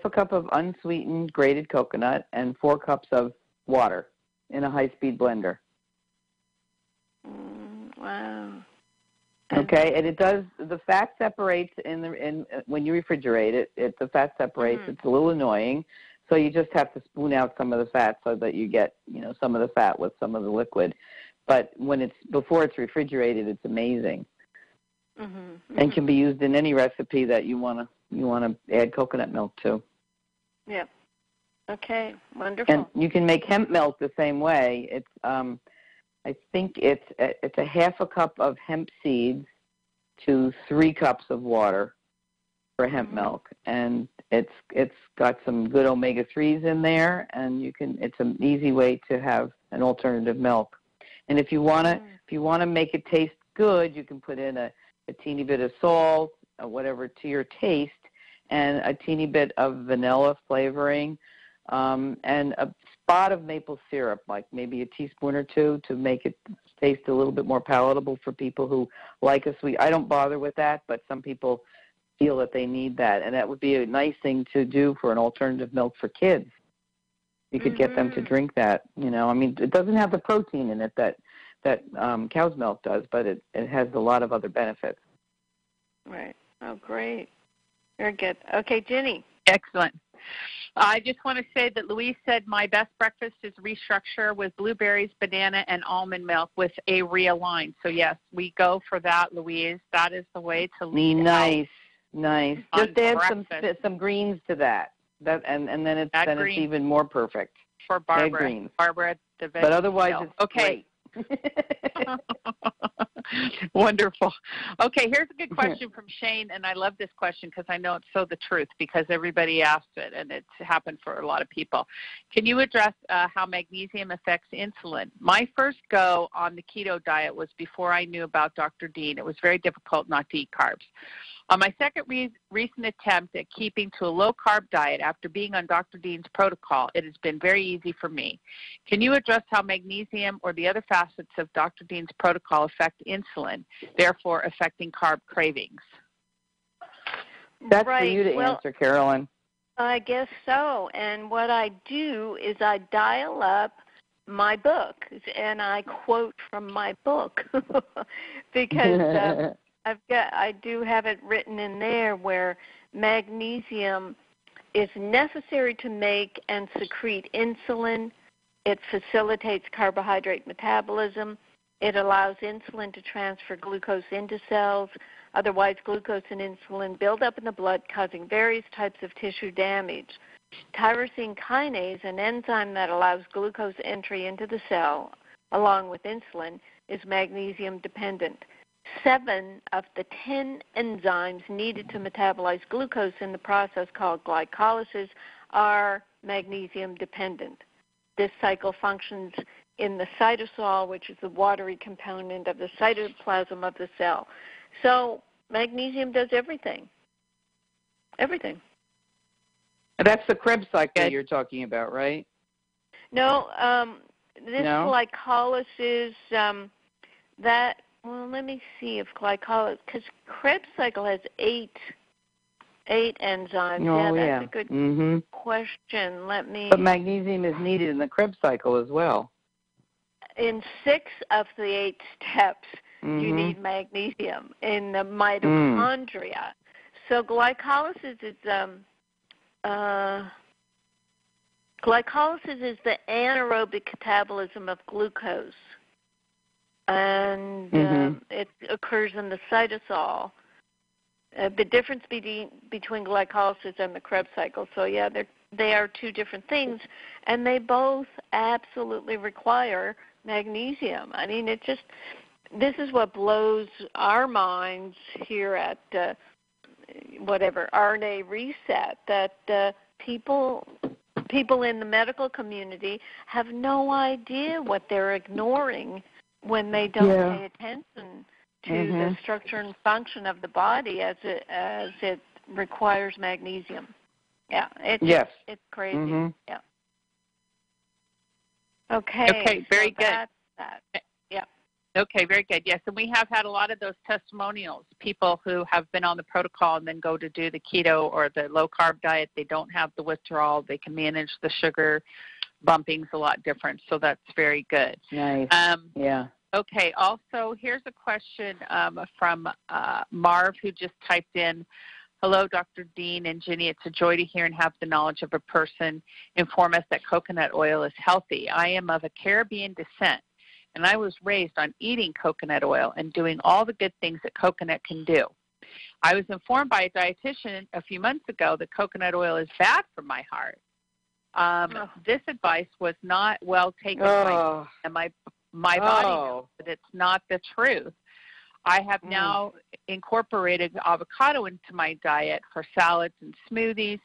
Speaker 6: a cup of unsweetened grated coconut and 4 cups of water in a high-speed blender.
Speaker 5: Wow.
Speaker 6: Okay, and it does. The fat separates when you refrigerate it. The fat separates. It's a little annoying, so you just have to spoon out some of the fat so that you get some of the fat with some of the liquid. But before it's refrigerated, it's amazing, and can be used in any recipe that you want to add coconut milk to.
Speaker 5: Yep. Okay. Wonderful.
Speaker 6: And you can make hemp milk the same way. It's I think it's a half a cup of hemp seeds to 3 cups of water for hemp milk, and it's got some good omega-3s in there, and it's an easy way to have an alternative milk. And if you want to make it taste good, you can put in a teeny bit of salt, or whatever to your taste, and a teeny bit of vanilla flavoring, and a spot of maple syrup, like maybe a teaspoon or 2, to make it taste a little bit more palatable for people who like a sweet. I don't bother with that, but some people feel that they need that, and that would be a nice thing to do for an alternative milk for kids. You could get them to drink that. I mean, it doesn't have the protein in it that cow's milk does, but it has a lot of other benefits.
Speaker 5: Right. Oh, great. Very good. Okay, Ginny.
Speaker 4: Excellent. I just want to say that Louise said my best breakfast is restructure with blueberries, banana, and almond milk with a realign. So, yes, we go for that, Louise. That is the way to lead
Speaker 6: Nice. Just add some greens to that. And then it's even more perfect.
Speaker 4: For Barbara.
Speaker 6: Add greens.
Speaker 4: Barbara, the vegetable.
Speaker 6: But otherwise, it's great.
Speaker 4: Wonderful. Okay, here's a good question from Shane, and I love this question because I know it's so the truth because everybody asks it, and it's happened for a lot of people. Can you address how magnesium affects insulin? My first go on the keto diet was before I knew about Dr. Dean. It was very difficult not to eat carbs. On my second recent attempt at keeping to a low-carb diet after being on Dr. Dean's protocol, it has been very easy for me. Can you address how magnesium or the other facets of Dr. Dean's protocol affect insulin, therefore affecting carb cravings?
Speaker 6: That's for you to answer, Carolyn.
Speaker 5: I guess so. And what I do is I dial up my book, and I quote from my book because I do have it written in there where magnesium is necessary to make and secrete insulin. It facilitates carbohydrate metabolism. It allows insulin to transfer glucose into cells. Otherwise, glucose and insulin build up in the blood, causing various types of tissue damage. Tyrosine kinase, an enzyme that allows glucose entry into the cell, along with insulin, is magnesium dependent. 7 of the 10 enzymes needed to metabolize glucose in the process called glycolysis are magnesium dependent. This cycle functions in the cytosol, which is the watery component of the cytoplasm of the cell. So magnesium does everything. Everything.
Speaker 6: That's the Krebs cycle you're talking about, right?
Speaker 5: No, glycolysis, well, let me see if glycolysis, because Krebs cycle has 8 enzymes. That's a good question.
Speaker 6: But magnesium is needed in the Krebs cycle as well.
Speaker 5: In 6 of the 8 steps, you need magnesium in the mitochondria. So glycolysis is the anaerobic catabolism of glucose. And it occurs in the cytosol. The difference between glycolysis and the Krebs cycle. So, they are 2 different things, and they both absolutely require magnesium. I mean, this is what blows our minds here at RNA Reset, that people in the medical community have no idea what they're ignoring when they don't pay attention to the structure and function of the body as it requires magnesium. Yeah, it's crazy.
Speaker 6: Mm-hmm.
Speaker 5: Yeah. Okay,
Speaker 4: very
Speaker 5: so
Speaker 4: good.
Speaker 5: That's that. Yeah.
Speaker 4: Okay, very good. Yes, and we have had a lot of those testimonials, people who have been on the protocol and then go to do the keto or the low-carb diet. They don't have the withdrawal. They can manage the sugar bumpings a lot different, so that's very good.
Speaker 6: Nice. Yeah.
Speaker 4: Okay, also, here's a question from Marv, who just typed in, hello, Dr. Dean and Ginny. It's a joy to hear and have the knowledge of a person inform us that coconut oil is healthy. I am of a Caribbean descent, and I was raised on eating coconut oil and doing all the good things that coconut can do. I was informed by a dietitian a few months ago that coconut oil is bad for my heart. This advice was not well taken by my body knows that it's not the truth. I have now incorporated avocado into my diet for salads and smoothies.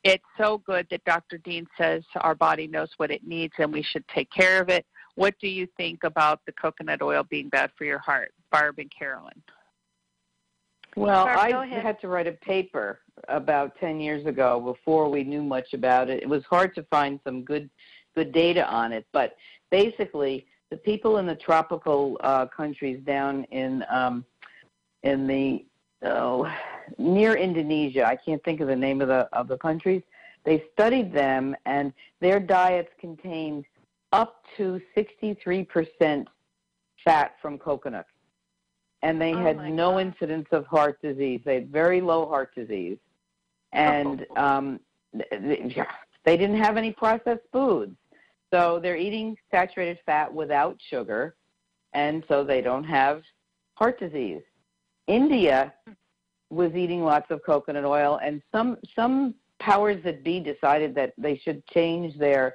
Speaker 4: It's so good that Dr. Dean says our body knows what it needs and we should take care of it. What do you think about the coconut oil being bad for your heart, Barb and Carolyn?
Speaker 6: Well,
Speaker 5: Barb,
Speaker 6: I had to write a paper about 10 years ago before we knew much about it. It was hard to find some good data on it, but basically the people in the tropical countries down in the near Indonesia, I can't think of the name of the countries, they studied them, and their diets contained up to 63% fat from coconuts. And they had no incidence of heart disease. They had very low heart disease. And they didn't have any processed foods. So they're eating saturated fat without sugar, and so they don't have heart disease. India was eating lots of coconut oil, and some powers that be decided that they should change their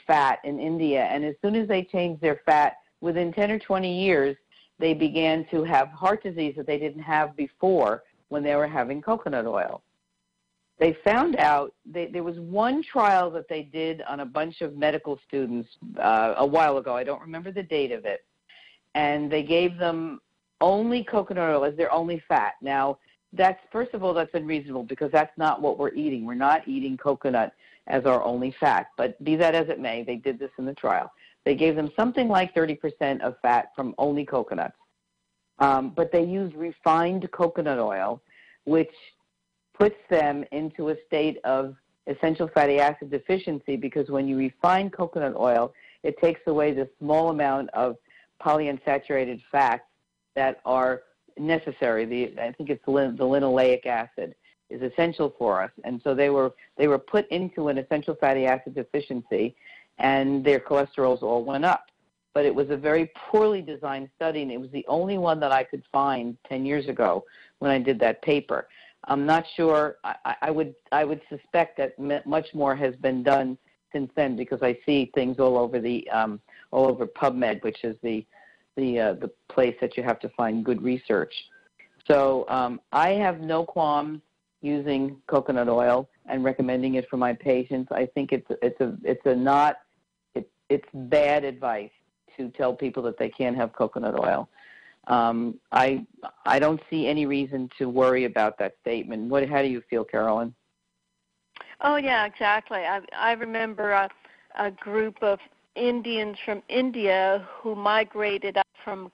Speaker 6: fat in India. And as soon as they changed their fat, within 10 or 20 years, they began to have heart disease that they didn't have before when they were having coconut oil. They found out there was one trial that they did on a bunch of medical students a while ago. I don't remember the date of it. And they gave them only coconut oil as their only fat. Now, first of all, that's unreasonable because that's not what we're eating. We're not eating coconut as our only fat. But be that as it may, they did this in the trial. They gave them something like 30% of fat from only coconuts. But they used refined coconut oil, which puts them into a state of essential fatty acid deficiency, because when you refine coconut oil, it takes away the small amount of polyunsaturated fats that are necessary. I think it's the linoleic acid is essential for us. And so they were put into an essential fatty acid deficiency, and their cholesterols all went up. But it was a very poorly designed study, and it was the only one that I could find 10 years ago when I did that paper. I'm not sure. I would suspect that much more has been done since then, because I see things all over all over PubMed, which is the place that you have to find good research. So I have no qualms using coconut oil and recommending it for my patients. I think it's bad advice to tell people that they can't have coconut oil. I don't see any reason to worry about that statement. How do you feel, Carolyn?
Speaker 5: Oh, yeah, exactly. I remember a group of Indians from India who migrated up from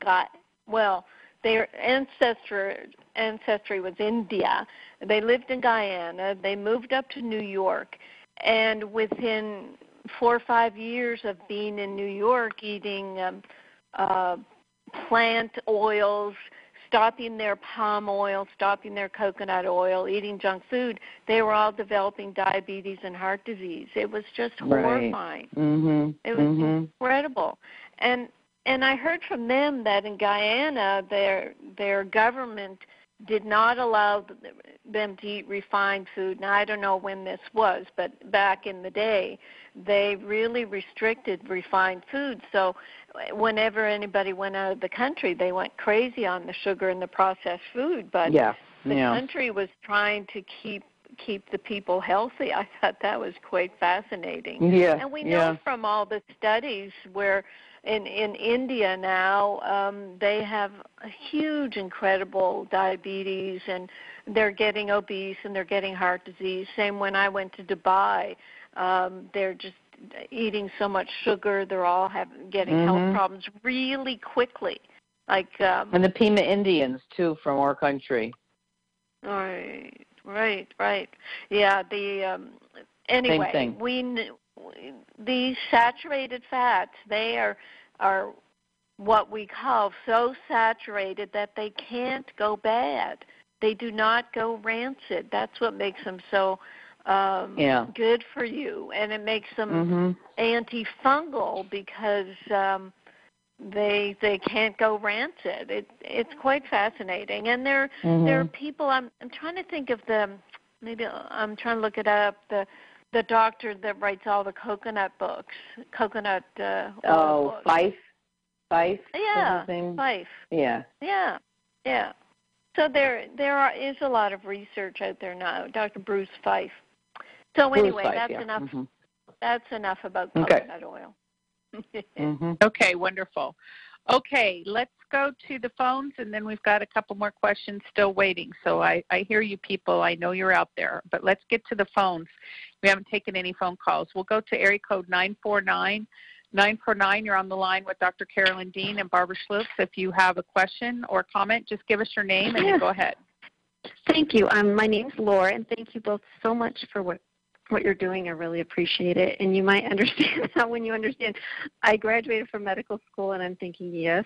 Speaker 5: their ancestry was India. They lived in Guyana. They moved up to New York, and within 4 or 5 years of being in New York, eating plant oils, stopping their palm oil, stopping their coconut oil, eating junk food, they were all developing diabetes and heart disease. It was just horrifying.
Speaker 6: Mm-hmm.
Speaker 5: It was incredible. And I heard from them that in Guyana, their government did not allow them to eat refined food. Now, I don't know when this was, but back in the day, they really restricted refined food. So whenever anybody went out of the country, they went crazy on the sugar and the processed food. But the country was trying to keep the people healthy. I thought that was quite fascinating.
Speaker 6: Yeah.
Speaker 5: And we know from all the studies where in India now, they have a huge, incredible diabetes, and they're getting obese and they're getting heart disease. Same when I went to Dubai. They're just eating so much sugar. They're all getting health problems really quickly. Like
Speaker 6: and the Pima Indians, too, from our country.
Speaker 5: Right. Yeah, anyway,
Speaker 6: Same thing.
Speaker 5: These saturated fats, they are what we call so saturated that they can't go bad. They do not go rancid. That's what makes them so good for you, and it makes them antifungal because they can't go rancid. It's quite fascinating, and there are people. I'm trying to think of I'm trying to look it up. The doctor that writes all the coconut books, coconut oil books.
Speaker 6: Fife.
Speaker 5: Yeah, Fife. Yeah. So there is a lot of research out there now. Dr. Bruce Fife. So anyway, that's enough. That's enough about coconut oil.
Speaker 4: Okay, wonderful. Okay, let's go to the phones, and then we've got a couple more questions still waiting. So I hear you people. I know you're out there. But let's get to the phones. We haven't taken any phone calls. We'll go to area code 949. 949, you're on the line with Dr. Carolyn Dean and Barbara Schlutz. If you have a question or comment, just give us your name and then go ahead.
Speaker 8: Thank you. My name's Laura, and thank you both so much for what you're doing. I really appreciate it. And you might understand how when you understand. I graduated from medical school, and I'm thinking, yes,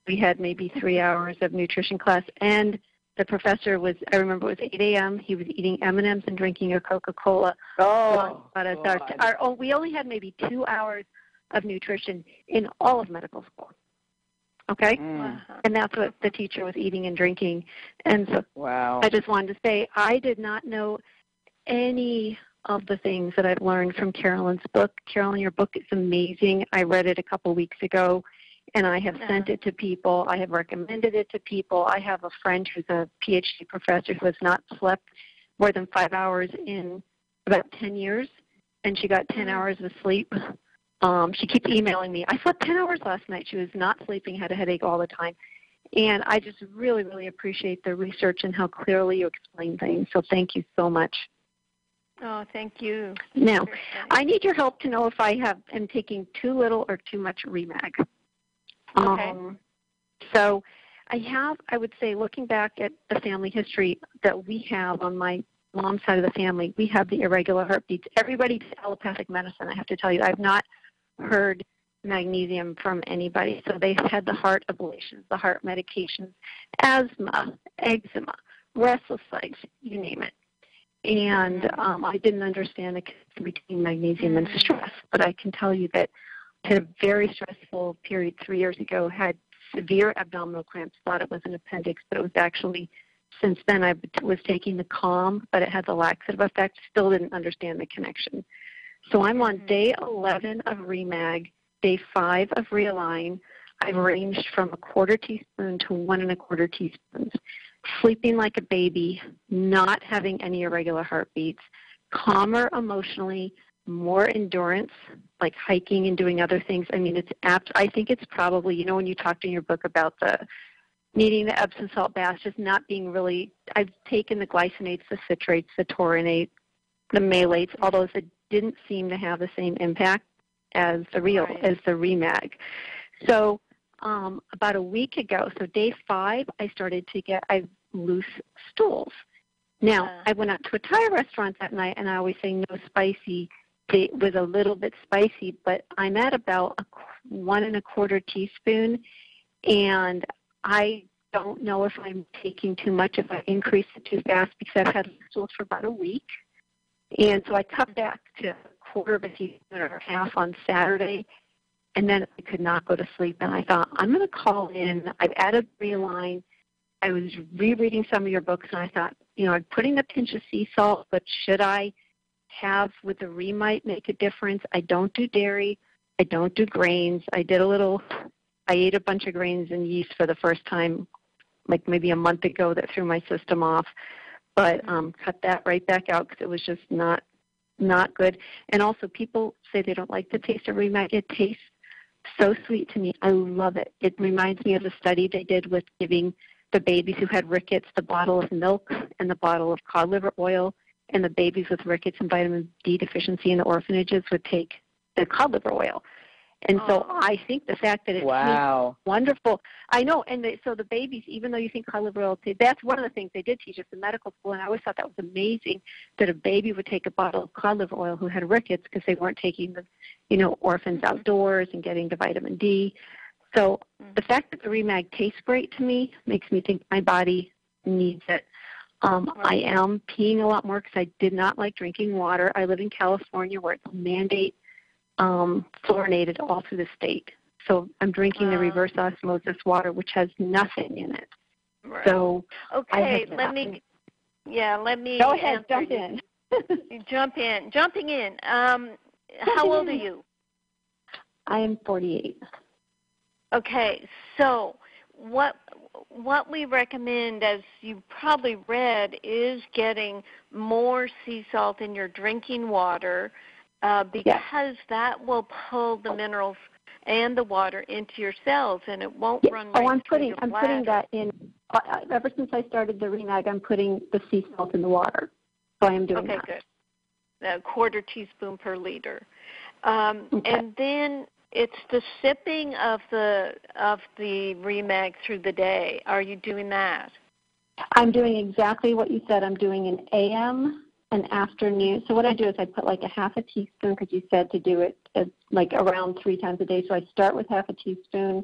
Speaker 8: we had maybe 3 hours of nutrition class, and the professor was, I remember it was 8 a.m., he was eating M&Ms and drinking a Coca-Cola. We only had maybe 2 hours of nutrition in all of medical school. Okay? And that's what the teacher was eating and drinking. And so I just wanted to say I did not know any of the things that I've learned from Carolyn's book. Carolyn, your book is amazing. I read it a couple weeks ago, and I have sent it to people. I have recommended it to people. I have a friend who's a PhD professor who has not slept more than 5 hours in about 10 years, and she got 10 hours of sleep. She keeps emailing me. I slept 10 hours last night. She was not sleeping, had a headache all the time. And I just really, really appreciate the research and how clearly you explain things. So thank you so much.
Speaker 5: Oh, thank you.
Speaker 8: Now, I need your help to know if I am taking too little or too much Remag.
Speaker 5: Okay.
Speaker 8: So I would say, looking back at the family history that we have on my mom's side of the family, we have the irregular heartbeats. Everybody does allopathic medicine, I have to tell you. I've not heard magnesium from anybody. So they've had the heart ablations, the heart medications, asthma, eczema, restless legs, you name it. And I didn't understand the connection between magnesium and stress, but I can tell you that I had a very stressful period 3 years ago, had severe abdominal cramps, thought it was an appendix, but it was actually, since then I was taking the Calm, but it had the laxative effect, still didn't understand the connection. So I'm on day 11 of Remag, day 5 of Realign. I've ranged from 1/4 teaspoon to 1 1/4 teaspoons. Sleeping like a baby, not having any irregular heartbeats, calmer emotionally, more endurance, like hiking and doing other things. I mean, I think it's probably, when you talked in your book about needing the Epsom salt baths, just not being really, I've taken the glycinates, the citrates, the taurinate, the malates, all those that didn't seem to have the same impact as the Remag. So about a week ago, so day 5, I started to get loose stools. Now, I went out to a Thai restaurant that night, and I always say no spicy. It was a little bit spicy, but I'm at about 1 1/4 teaspoon, and I don't know if I'm taking too much, if I increase it too fast, because I've had stools for about a week. And so I cut back to 1/4 teaspoon or half on Saturday, and then I could not go to sleep. And I thought, I'm going to call in. I've added Realign. I was rereading some of your books, and I thought, I'm putting a pinch of sea salt, but should I have with the Remite make a difference? I don't do dairy. I don't do grains. I ate a bunch of grains and yeast for the first time, like maybe a month ago, that threw my system off. But cut that right back out because it was just not good. And also, people say they don't like the taste of Remag. It tastes so sweet to me. I love it. It reminds me of the study they did with giving the babies who had rickets the bottle of milk and the bottle of cod liver oil, and the babies with rickets and vitamin D deficiency in the orphanages would take the cod liver oil. And so I think the fact that it tastes wonderful. I know, and so the babies, even though you think cod liver oil, that's one of the things they did teach us in medical school, and I always thought that was amazing that a baby would take a bottle of cod liver oil who had rickets because they weren't taking the, orphans outdoors and getting the vitamin D. So the fact that the Remag tastes great to me makes me think my body needs it. I am peeing a lot more because I did not like drinking water. I live in California where it's a mandate fluorinated all through the state. So I'm drinking the reverse osmosis water, which has nothing in it.
Speaker 5: Right.
Speaker 8: So
Speaker 5: let me
Speaker 8: go ahead, jump in.
Speaker 5: Jumping in. How old are you?
Speaker 8: I am 48.
Speaker 5: Okay, so what we recommend, as you probably read, is getting more sea salt in your drinking water. Because that will pull the minerals and the water into your cells, and it won't run right through your bladder.
Speaker 8: I'm putting that in. Ever since I started the Remag, I'm putting the sea salt in the water. So I am doing that.
Speaker 5: Okay, good. A quarter teaspoon per liter. And then it's the sipping of the Remag through the day. Are you doing that?
Speaker 8: I'm doing exactly what you said. I'm doing an AM, an afternoon. So what I do is I put like a half a teaspoon, because you said to do it like around 3 times a day. So I start with half a teaspoon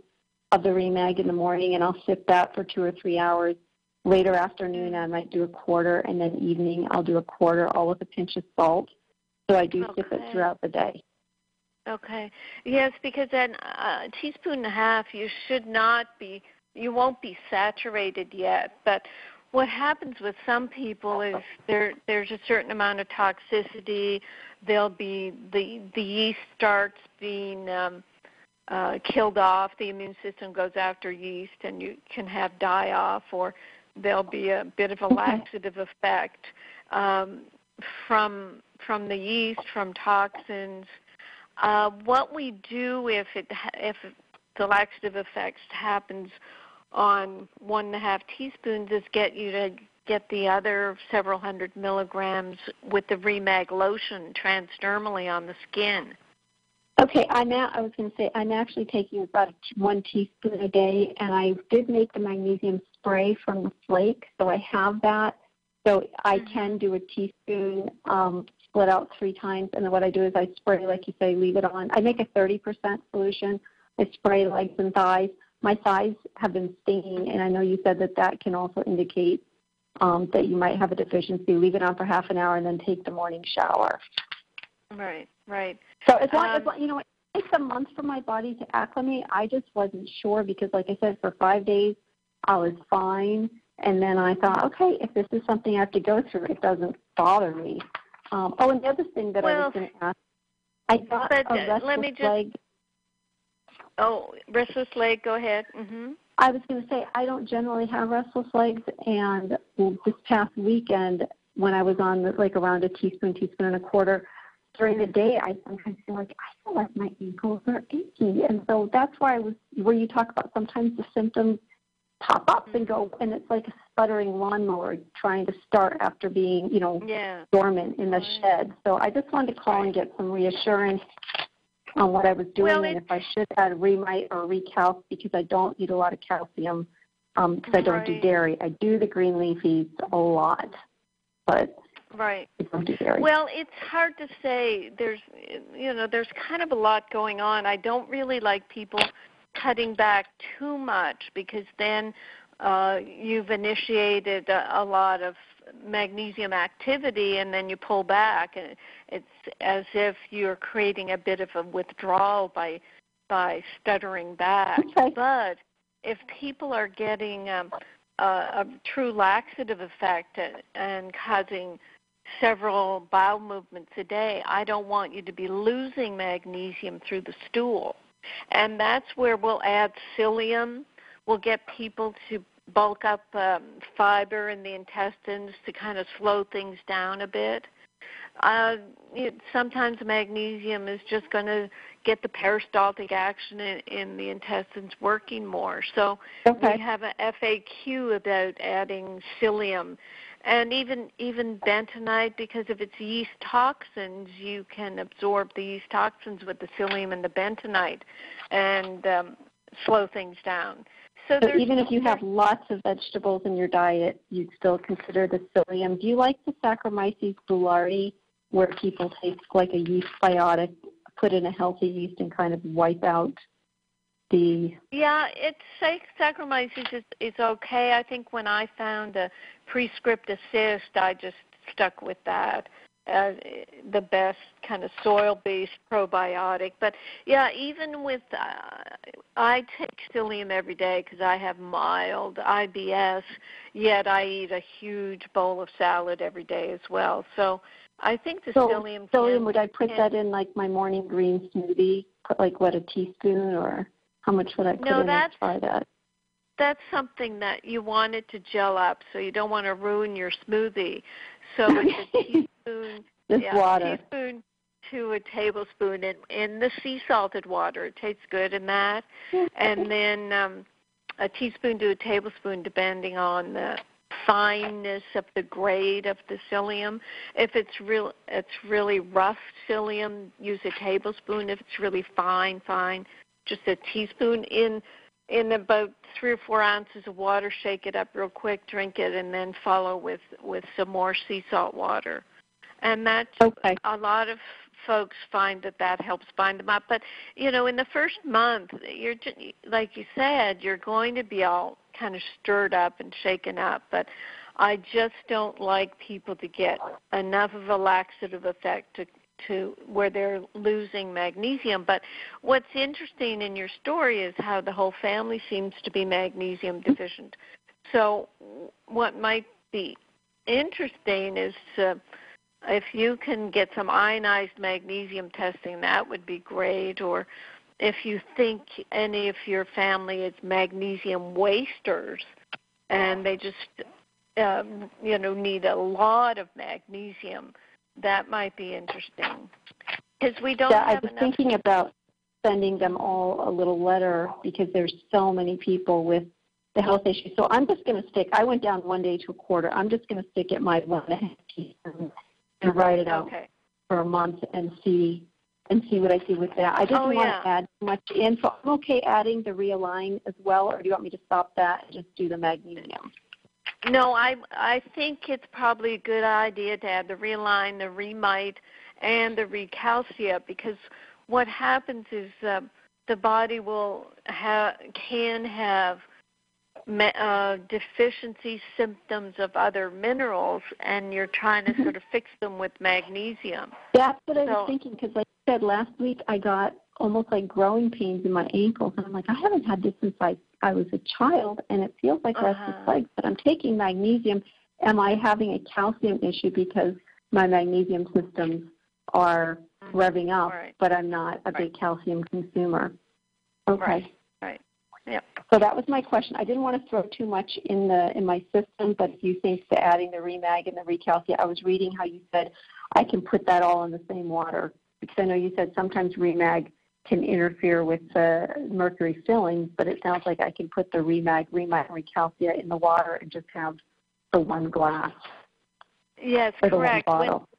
Speaker 8: of the Remag in the morning, and I'll sip that for 2 or 3 hours. Later afternoon, I might do a quarter, and then evening I'll do a quarter, all with a pinch of salt. So I do sip it throughout the day.
Speaker 5: Okay. Yes, because then a teaspoon and a half, you won't be saturated yet, but what happens with some people is there's a certain amount of toxicity. There'll be the yeast starts being killed off. The immune system goes after yeast, and you can have die-off, or there'll be a bit of a laxative effect from the yeast, from toxins. What we do if the laxative effect happens on 1.5 teaspoons is get you to get the other several hundred milligrams with the Remag lotion transdermally on the skin.
Speaker 8: Okay, I was going to say I'm actually taking about 1 teaspoon a day, and I did make the magnesium spray from the flake, so I have that. So I can do a teaspoon, split out 3 times, and then what I do is I spray, like you say, leave it on. I make a 30% solution. I spray legs and thighs. My thighs have been stinging, and I know you said that can also indicate that you might have a deficiency. Leave it on for half an hour and then take the morning shower.
Speaker 5: Right.
Speaker 8: So as long as, it takes a month for my body to acclimate. I just wasn't sure because, like I said, for 5 days I was fine. And then I thought, okay, if this is something I have to go through, it doesn't bother me. And the other thing that I was going to ask, I got a restless leg.
Speaker 5: Oh, restless leg, go ahead.
Speaker 8: I was going to say I don't generally have restless legs, and this past weekend when I was on around a teaspoon and a quarter, during the day I sometimes feel like my ankles are achy. And so that's why where you talk about sometimes the symptoms pop up and go, and it's like a sputtering lawnmower trying to start after being, dormant in the shed. So I just wanted to call and get some reassurance on what I was doing and if I should add Remite or Recalc, because I don't eat a lot of calcium because I don't do dairy. I do the green leafies a lot, but I don't do dairy.
Speaker 5: Well, it's hard to say. There's kind of a lot going on. I don't really like people cutting back too much because then you've initiated a lot of magnesium activity and then you pull back, and it's as if you're creating a bit of a withdrawal by stuttering back.
Speaker 8: Okay.
Speaker 5: But if people are getting a true laxative effect and causing several bowel movements a day, I don't want you to be losing magnesium through the stool. And that's where we'll add psyllium. We'll get people to bulk up fiber in the intestines to kind of slow things down a bit. Sometimes magnesium is just going to get the peristaltic action in the intestines working more. So we have an FAQ about adding psyllium. And even bentonite, because of its yeast toxins, you can absorb the yeast toxins with the psyllium and the bentonite and slow things down.
Speaker 8: So even if you have lots of vegetables in your diet, you'd still consider the psyllium. Do you like the Saccharomyces boulardii, where people take like a yeast biotic, put in a healthy yeast, and kind of wipe out the... Yeah,
Speaker 5: Saccharomyces is okay. I think when I found a Prescript Assist, I just stuck with that as the best kind of soil-based probiotic. But, yeah, even with, I take psyllium every day because I have mild IBS, yet I eat a huge bowl of salad every day as well. So I think the psyllium...
Speaker 8: would I put that in, like, my morning green smoothie? Put, like, what, a teaspoon, or how much would I put in and try that?
Speaker 5: That's something that you want it to gel up, so you don't want to ruin your smoothie. So it's a teaspoon,
Speaker 8: water.
Speaker 5: Teaspoon to a tablespoon in the sea salted water. It tastes good in that. And then a teaspoon to a tablespoon, depending on the fineness of the grade of the psyllium. If it's really rough psyllium, use a tablespoon. If it's really fine, just a teaspoon in about 3 or 4 ounces of water. Shake it up real quick, drink it, and then follow with some more sea salt water. And that's a lot of folks find that helps bind them up. But, in the first month, you're just, like you said, you're going to be all kind of stirred up and shaken up. But I just don't like people to get enough of a laxative effect to where they're losing magnesium. But what's interesting in your story is how the whole family seems to be magnesium deficient. So what might be interesting is if you can get some ionized magnesium testing, that would be great. Or if you think any of your family is magnesium wasters and they just need a lot of magnesium, that might be interesting. Because we don't have
Speaker 8: I was thinking about sending them all a little letter because there's so many people with the health issues. So I'm just going to I went down 1 day to a quarter. I'm just going to stick at my 1.5 teaspoons and write it out for a month and see what I see with that. I just want to add much in. So I'm okay adding the Realign as well, or do you want me to stop that and just do the magnesium?
Speaker 5: No, I think it's probably a good idea to add the Realign, the Remite, and the Recalcia, because what happens is the body can have deficiency symptoms of other minerals, and you're trying to sort of fix them with magnesium.
Speaker 8: That's what I was thinking, because like I said, last week I got almost like growing pains in my ankles, and I'm like, I haven't had this since I was a child, and it feels like restless legs, but I'm taking magnesium. Am I having a calcium issue because my magnesium systems are revving up, but I'm not a big calcium consumer? Okay.
Speaker 5: Right. Yep.
Speaker 8: So that was my question. I didn't want to throw too much in my system, but if you think that adding the Remag and the Recalcia, I was reading how you said I can put that all in the same water, because I know you said sometimes Remag can interfere with the mercury fillings, but it sounds like I can put the Remag, Recalcia in the water and just have the one glass.
Speaker 5: Yes, correct.
Speaker 8: One bottle.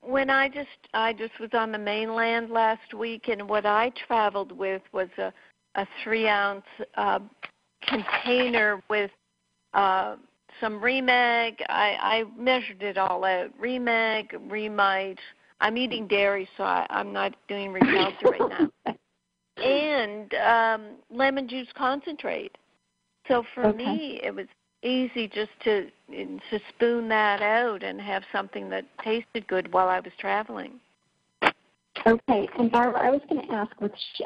Speaker 5: When I just was on the mainland last week, and what I traveled with was a 3-ounce container with some Remag. I measured it all out. Remag, Remite. I'm eating dairy, so I'm not doing Recalcia right now. And lemon juice concentrate. So for me, it was easy just to spoon that out and have something that tasted good while I was traveling.
Speaker 8: Okay, and Barbara, I was going to ask,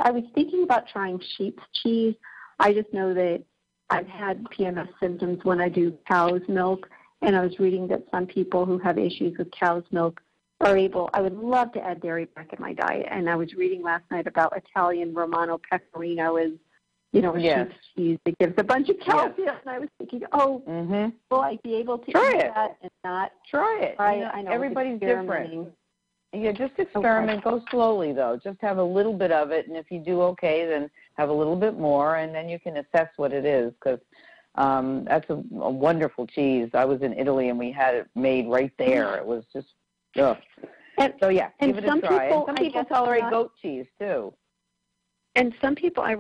Speaker 8: I was thinking about trying sheep's cheese. I just know that I've had PMS symptoms when I do cow's milk, and I was reading that some people who have issues with cow's milk are able, I would love to add dairy back in my diet, and I was reading last night about Italian Romano Pecorino is cheap cheese that gives a bunch of calcium. Yes. And I was thinking, will I be able to eat that and not
Speaker 6: try it?
Speaker 8: I know
Speaker 6: everybody's different. Yeah, just experiment. Go slowly, though. Just have a little bit of it, and if you do okay, then have a little bit more, and then you can assess what it is, because that's a wonderful cheese. I was in Italy, and we had it made right there. It was just, ugh. So, yeah, give it a try. And some people tolerate goat cheese, too.
Speaker 8: And some people I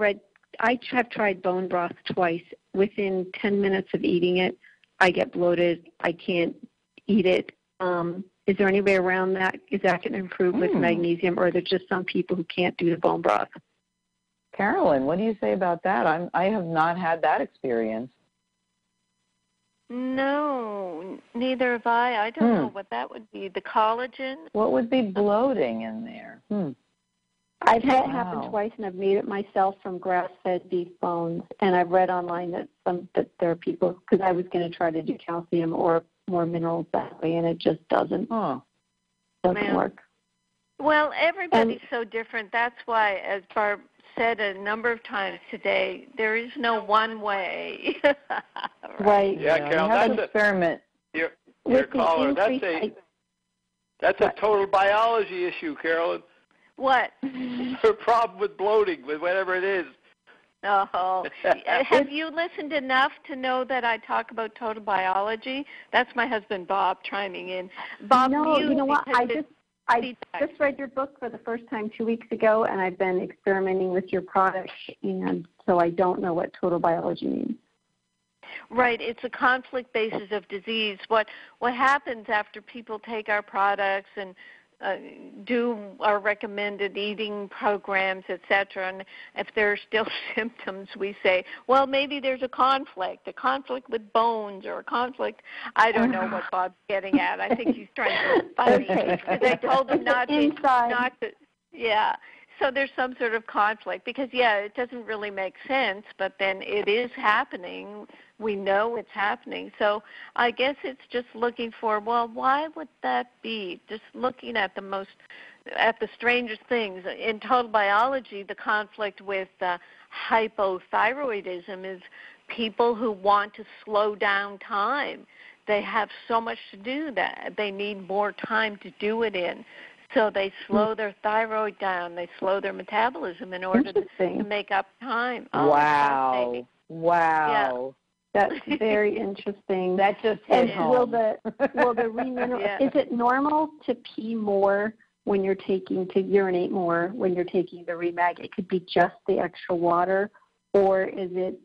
Speaker 8: have tried bone broth twice. Within 10 minutes of eating it, I get bloated. I can't eat it. Is there any way around that? Is that going to improve with magnesium, or are there just some people who can't do the bone broth?
Speaker 6: Carolyn, what do you say about that? I have not had that experience.
Speaker 5: No, neither have I. I don't know what that would be. The collagen?
Speaker 6: What would be bloating in there?
Speaker 8: I've had it happen twice, and I've made it myself from grass-fed beef bones. And I've read online that there are people, because I was going to try to do calcium or more minerals that way, and it just doesn't work.
Speaker 5: Well, everybody's so different. That's why, as Barb said a number of times today, there is no one way.
Speaker 8: Right.
Speaker 9: Yeah, Carol,
Speaker 6: that's an experiment.
Speaker 9: Your caller, that's a total biology issue, Carolyn.
Speaker 5: What?
Speaker 9: Her problem with bloating, with whatever it is.
Speaker 5: Oh, have you listened enough to know that I talk about total biology? That's my husband, Bob, chiming in. Bob,
Speaker 8: no, you know what? I just read your book for the first time 2 weeks ago, and I've been experimenting with your products, and so I don't know what total biology means.
Speaker 5: Right, it's a conflict basis of disease. What happens after people take our products and do our recommended eating programs, etc., and if there are still symptoms, we say, well, maybe there's a conflict with bones, or a conflict. I don't know what Bob's getting at. I think he's trying to be funny, because I told him not to. Yeah. So there's some sort of conflict, because, it doesn't really make sense, but then it is happening. We know it's happening. So I guess it's just looking for, well, why would that be? Just looking at the strangest things. In total biology, the conflict with hypothyroidism is people who want to slow down time. They have so much to do that they need more time to do it in. So they slow their thyroid down. They slow their metabolism in order to make up time.
Speaker 6: Oh, wow.
Speaker 5: Yeah.
Speaker 8: That's very interesting.
Speaker 6: That just hit home.
Speaker 8: Will the remineral? Is it normal to pee more when you're to urinate more when you're taking the Remag? It could be just the extra water, or is it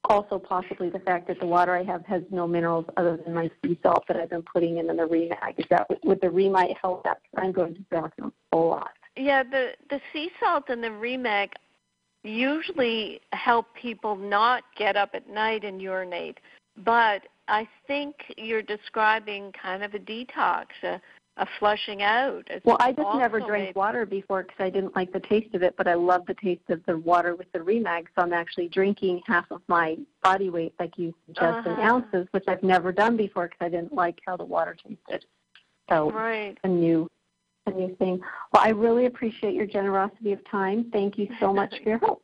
Speaker 8: also possibly the fact that the water I have has no minerals other than my sea salt that I've been putting in the Remag? Would the Remag help that? I'm going to the bathroom a lot.
Speaker 5: Yeah, the sea salt and the Remag usually help people not get up at night and urinate, but I think you're describing kind of a detox, a flushing out.
Speaker 8: Well, I just never drank water before because I didn't like the taste of it, but I love the taste of the water with the Remag, so I'm actually drinking half of my body weight, like you suggest, in ounces, which I've never done before because I didn't like how the water tasted. So a new thing. Well, I really appreciate your generosity of time. Thank you so much for your help.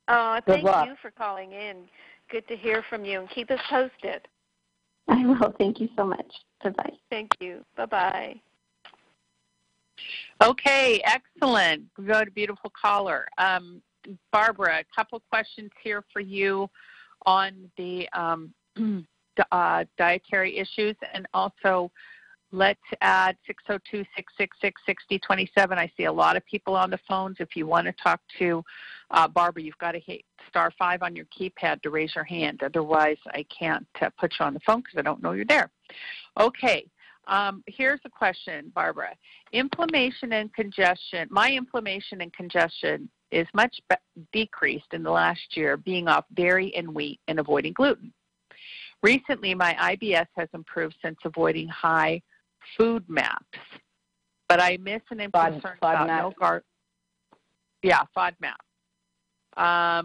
Speaker 5: Oh, thank you for calling in. Good to hear from you, and keep us posted.
Speaker 8: I will. Thank you so much. Bye-bye.
Speaker 5: Thank you. Bye-bye.
Speaker 4: Okay, excellent. We got a beautiful caller. Barbara, a couple questions here for you on the dietary issues, and also let's add 602-666-6027. I see a lot of people on the phones. If you want to talk to Barbara, you've got to hit *5 on your keypad to raise your hand. Otherwise, I can't put you on the phone because I don't know you're there. Okay, here's a question, Barbara. Inflammation and congestion. My inflammation and congestion is much decreased in the last year, being off dairy and wheat and avoiding gluten. Recently, my IBS has improved since avoiding high food maps, but I miss and am concerned about no garlic. Yeah, Fodmap. I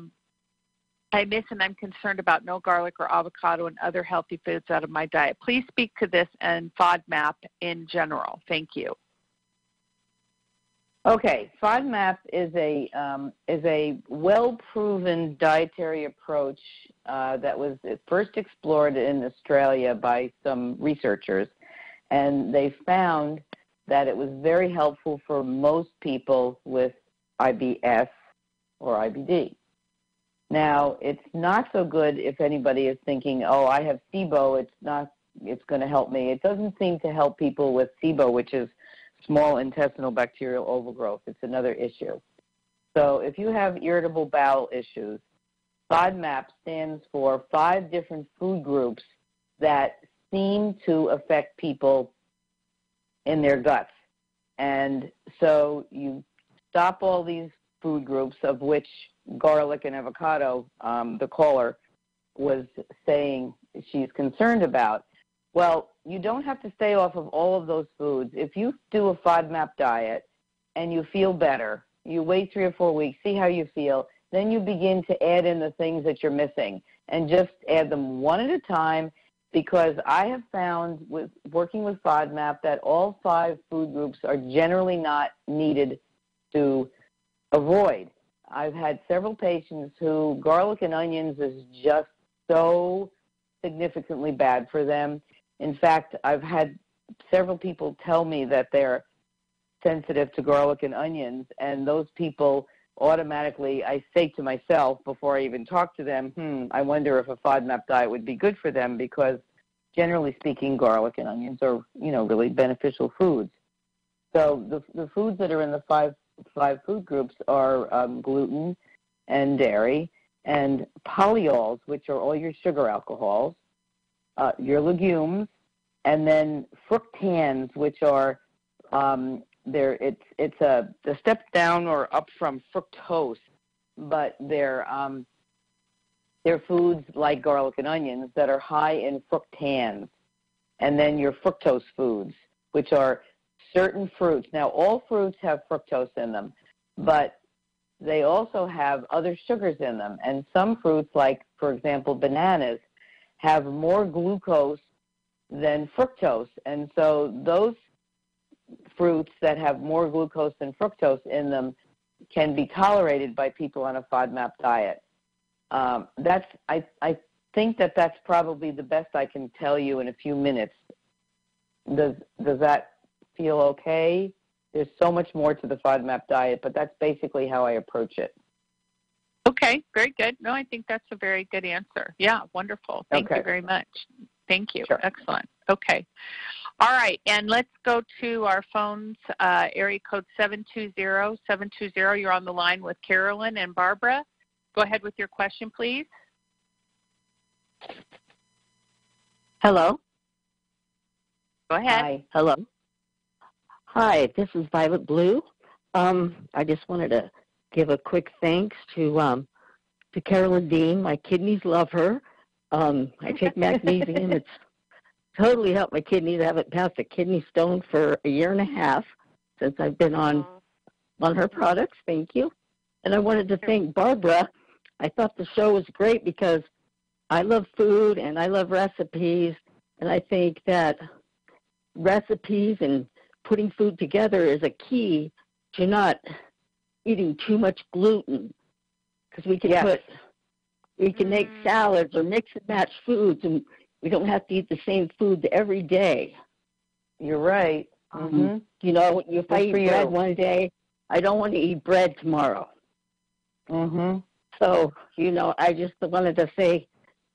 Speaker 4: miss and I'm concerned about no garlic or avocado and other healthy foods out of my diet. Please speak to this and Fodmap in general. Thank you.
Speaker 6: Okay, Fodmap is a well-proven dietary approach that was first explored in Australia by some researchers, and they found that it was very helpful for most people with IBS or IBD. Now, it's not so good if anybody is thinking, oh, I have SIBO, it's going to help me. It doesn't seem to help people with SIBO, which is small intestinal bacterial overgrowth. It's another issue. So if you have irritable bowel issues, Fodmap stands for 5 different food groups that seem to affect people in their guts. And so you stop all these food groups, of which garlic and avocado, the caller was saying she's concerned about. Well, you don't have to stay off of all of those foods. If you do a Fodmap diet and you feel better, you wait 3 or 4 weeks, see how you feel, then you begin to add in the things that you're missing and just add them one at a time, because I have found with working with Fodmap that all 5 food groups are generally not needed to avoid. I've had several patients who garlic and onions is just so significantly bad for them. In fact, I've had several people tell me that they're sensitive to garlic and onions, and those people automatically, I say to myself before I even talk to them, I wonder if a Fodmap diet would be good for them, because generally speaking, garlic and onions are, really beneficial foods. So the foods that are in the five food groups are gluten and dairy and polyols, which are all your sugar alcohols, your legumes, and then fructans, which are it's a step down or up from fructose, but they're foods like garlic and onions that are high in fructans, and then your fructose foods, which are certain fruits. Now, all fruits have fructose in them, but they also have other sugars in them, and some fruits, like, for example, bananas, have more glucose than fructose. And so those fruits that have more glucose than fructose in them can be tolerated by people on a Fodmap diet. I think that's probably the best I can tell you in a few minutes. Does that feel okay? There's so much more to the Fodmap diet, but that's basically how I approach it.
Speaker 4: Okay, very good. No, I think that's a very good answer. Yeah, wonderful. Thank you very much. Thank you.
Speaker 6: Sure.
Speaker 4: Excellent. Okay. All right, and let's go to our phones, area code 720. 720, you're on the line with Carolyn and Barbara. Go ahead with your question, please.
Speaker 10: Hello.
Speaker 4: Go ahead.
Speaker 6: Hi.
Speaker 10: Hello. Hi, this is Violet Blue. I just wanted to give a quick thanks to Carolyn Dean. My kidneys love her. I take magnesium. It's totally helped my kidneys. I haven't passed a kidney stone for a year and a half since I've been on her products. Thank you. And I wanted to thank Barbara. I thought the show was great because I love food and I love recipes, and I think that recipes and putting food together is a key to not eating too much gluten, because we can we can make salads or mix and match foods, and we don't have to eat the same foods every day.
Speaker 6: You're right.
Speaker 10: If I eat bread one day, I don't want to eat bread tomorrow. So, I just wanted to say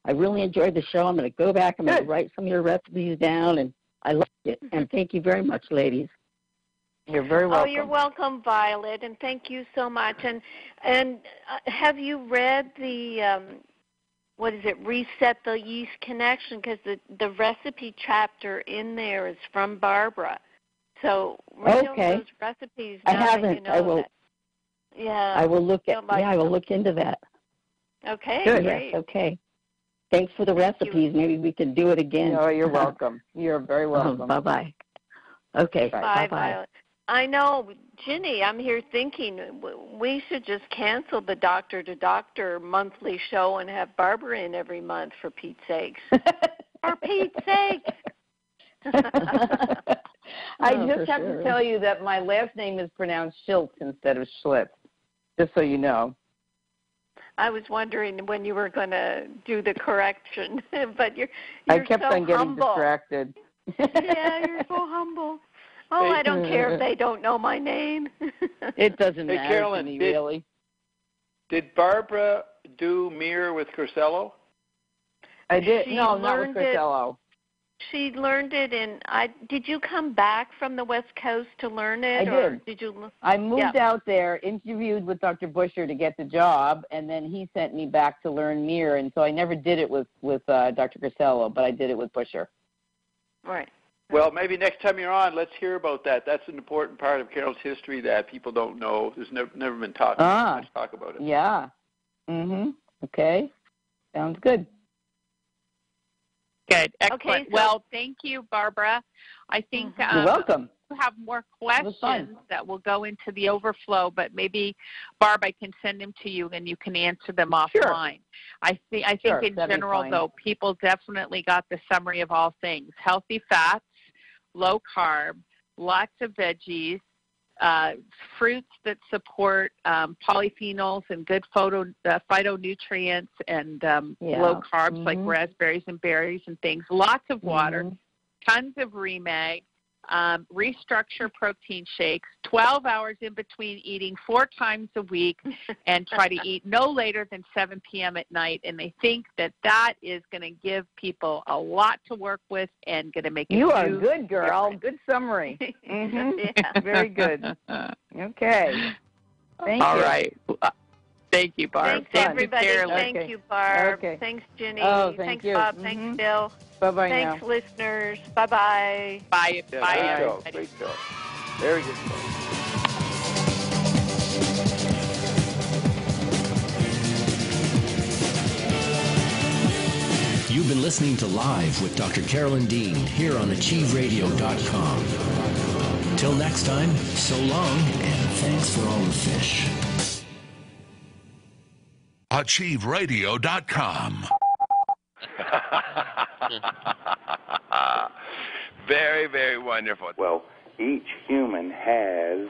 Speaker 10: I really enjoyed the show. I'm going to go back. I'm going to write some of your recipes down, and I loved it. And thank you very much, ladies.
Speaker 6: You're very welcome.
Speaker 5: Oh, you're welcome, Violet, and thank you so much. And have you read the Reset the Yeast Connection? Because the recipe chapter in there is from Barbara. So read over those recipes.
Speaker 10: I haven't. I will.
Speaker 5: Yeah.
Speaker 10: I will look at. I will look into that.
Speaker 5: Okay.
Speaker 10: Good.
Speaker 5: Great.
Speaker 10: Yes. Okay. Thanks for the recipes. Maybe we can do it again.
Speaker 6: Oh, you're welcome. You're very welcome.
Speaker 10: Bye-bye. Okay.
Speaker 5: Bye, Violet. I know, Ginny, I'm here thinking we should just cancel the Doctor to Doctor monthly show and have Barbara in every month, for Pete's sakes. For Pete's sake.
Speaker 6: I just have to tell you that my last name is pronounced Schultz instead of Schlitz, just so you know.
Speaker 5: I was wondering when you were going to do the correction, but you're
Speaker 6: I kept
Speaker 5: so
Speaker 6: on getting
Speaker 5: humble.
Speaker 6: distracted.
Speaker 5: Yeah, you're so humble. Oh, I don't care if they don't know my name.
Speaker 6: It doesn't matter
Speaker 9: Carolyn,
Speaker 6: to me, really.
Speaker 9: Did Barbara do Mir with Crisello?
Speaker 6: I did. No, not with Crisello.
Speaker 5: She learned it did you come back from the West Coast to learn it?
Speaker 6: I did.
Speaker 5: You?
Speaker 6: I moved out there, interviewed with Dr. Busher to get the job, and then he sent me back to learn Mir, and so I never did it with Dr. Crisello, but I did it with Busher.
Speaker 5: Right.
Speaker 9: Well, maybe next time you're on, let's hear about that. That's an important part of Carol's history that people don't know. There's never been much talk about it.
Speaker 6: Yeah. Okay. Sounds good.
Speaker 4: Good. Excellent.
Speaker 5: Okay,
Speaker 4: well, thank you, Barbara. I think
Speaker 6: you're welcome.
Speaker 4: We have more questions that will go into the overflow, but maybe, Barb, I can send them to you and you can answer them offline.
Speaker 6: Sure.
Speaker 4: I think in general, though, people definitely got the summary of all things. Healthy fats, low carb, lots of veggies, fruits that support polyphenols and good phytonutrients and low carbs like raspberries and berries and things, lots of water, tons of remag, restructure protein shakes, 12 hours in between eating 4 times a week, and try to eat no later than 7 p.m. at night. And they think that is going to give people a lot to work with and going to make it
Speaker 6: You are good, girl. Different. Good summary.
Speaker 5: Yeah.
Speaker 6: Very good. Okay. Thank you.
Speaker 4: All right. Thank you, Barb.
Speaker 5: Thanks, everybody. Thank you, Barb.
Speaker 6: Okay.
Speaker 5: Thanks, Ginny.
Speaker 6: Thanks,
Speaker 5: you. Bob. Thanks, Bill.
Speaker 6: Bye-bye
Speaker 5: Thanks,
Speaker 6: now.
Speaker 5: listeners. Bye-bye.
Speaker 4: Bye.
Speaker 9: Yeah,
Speaker 4: Bye,
Speaker 9: great
Speaker 4: everybody.
Speaker 9: show. Great show. Very good show.
Speaker 7: You've been listening to Live with Dr. Carolyn Dean here on AchieveRadio.com. Till next time, so long, and thanks for all the fish.
Speaker 1: AchieveRadio.com.
Speaker 11: Very, very wonderful.
Speaker 12: Well, each human has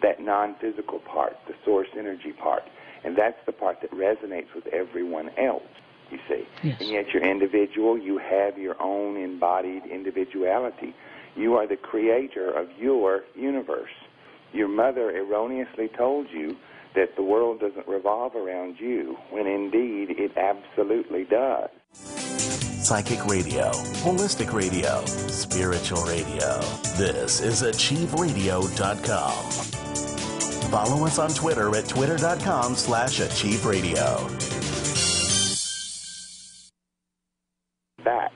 Speaker 12: that non-physical part, the source energy part, and that's the part that resonates with everyone else, you see.
Speaker 6: Yes.
Speaker 12: And yet you're individual, you have your own embodied individuality. You are the creator of your universe. Your mother erroneously told you that the world doesn't revolve around you, when indeed it absolutely does.
Speaker 1: Psychic radio, holistic radio, spiritual radio. This is AchieveRadio.com. Follow us on Twitter at twitter.com/AchieveRadio.
Speaker 12: That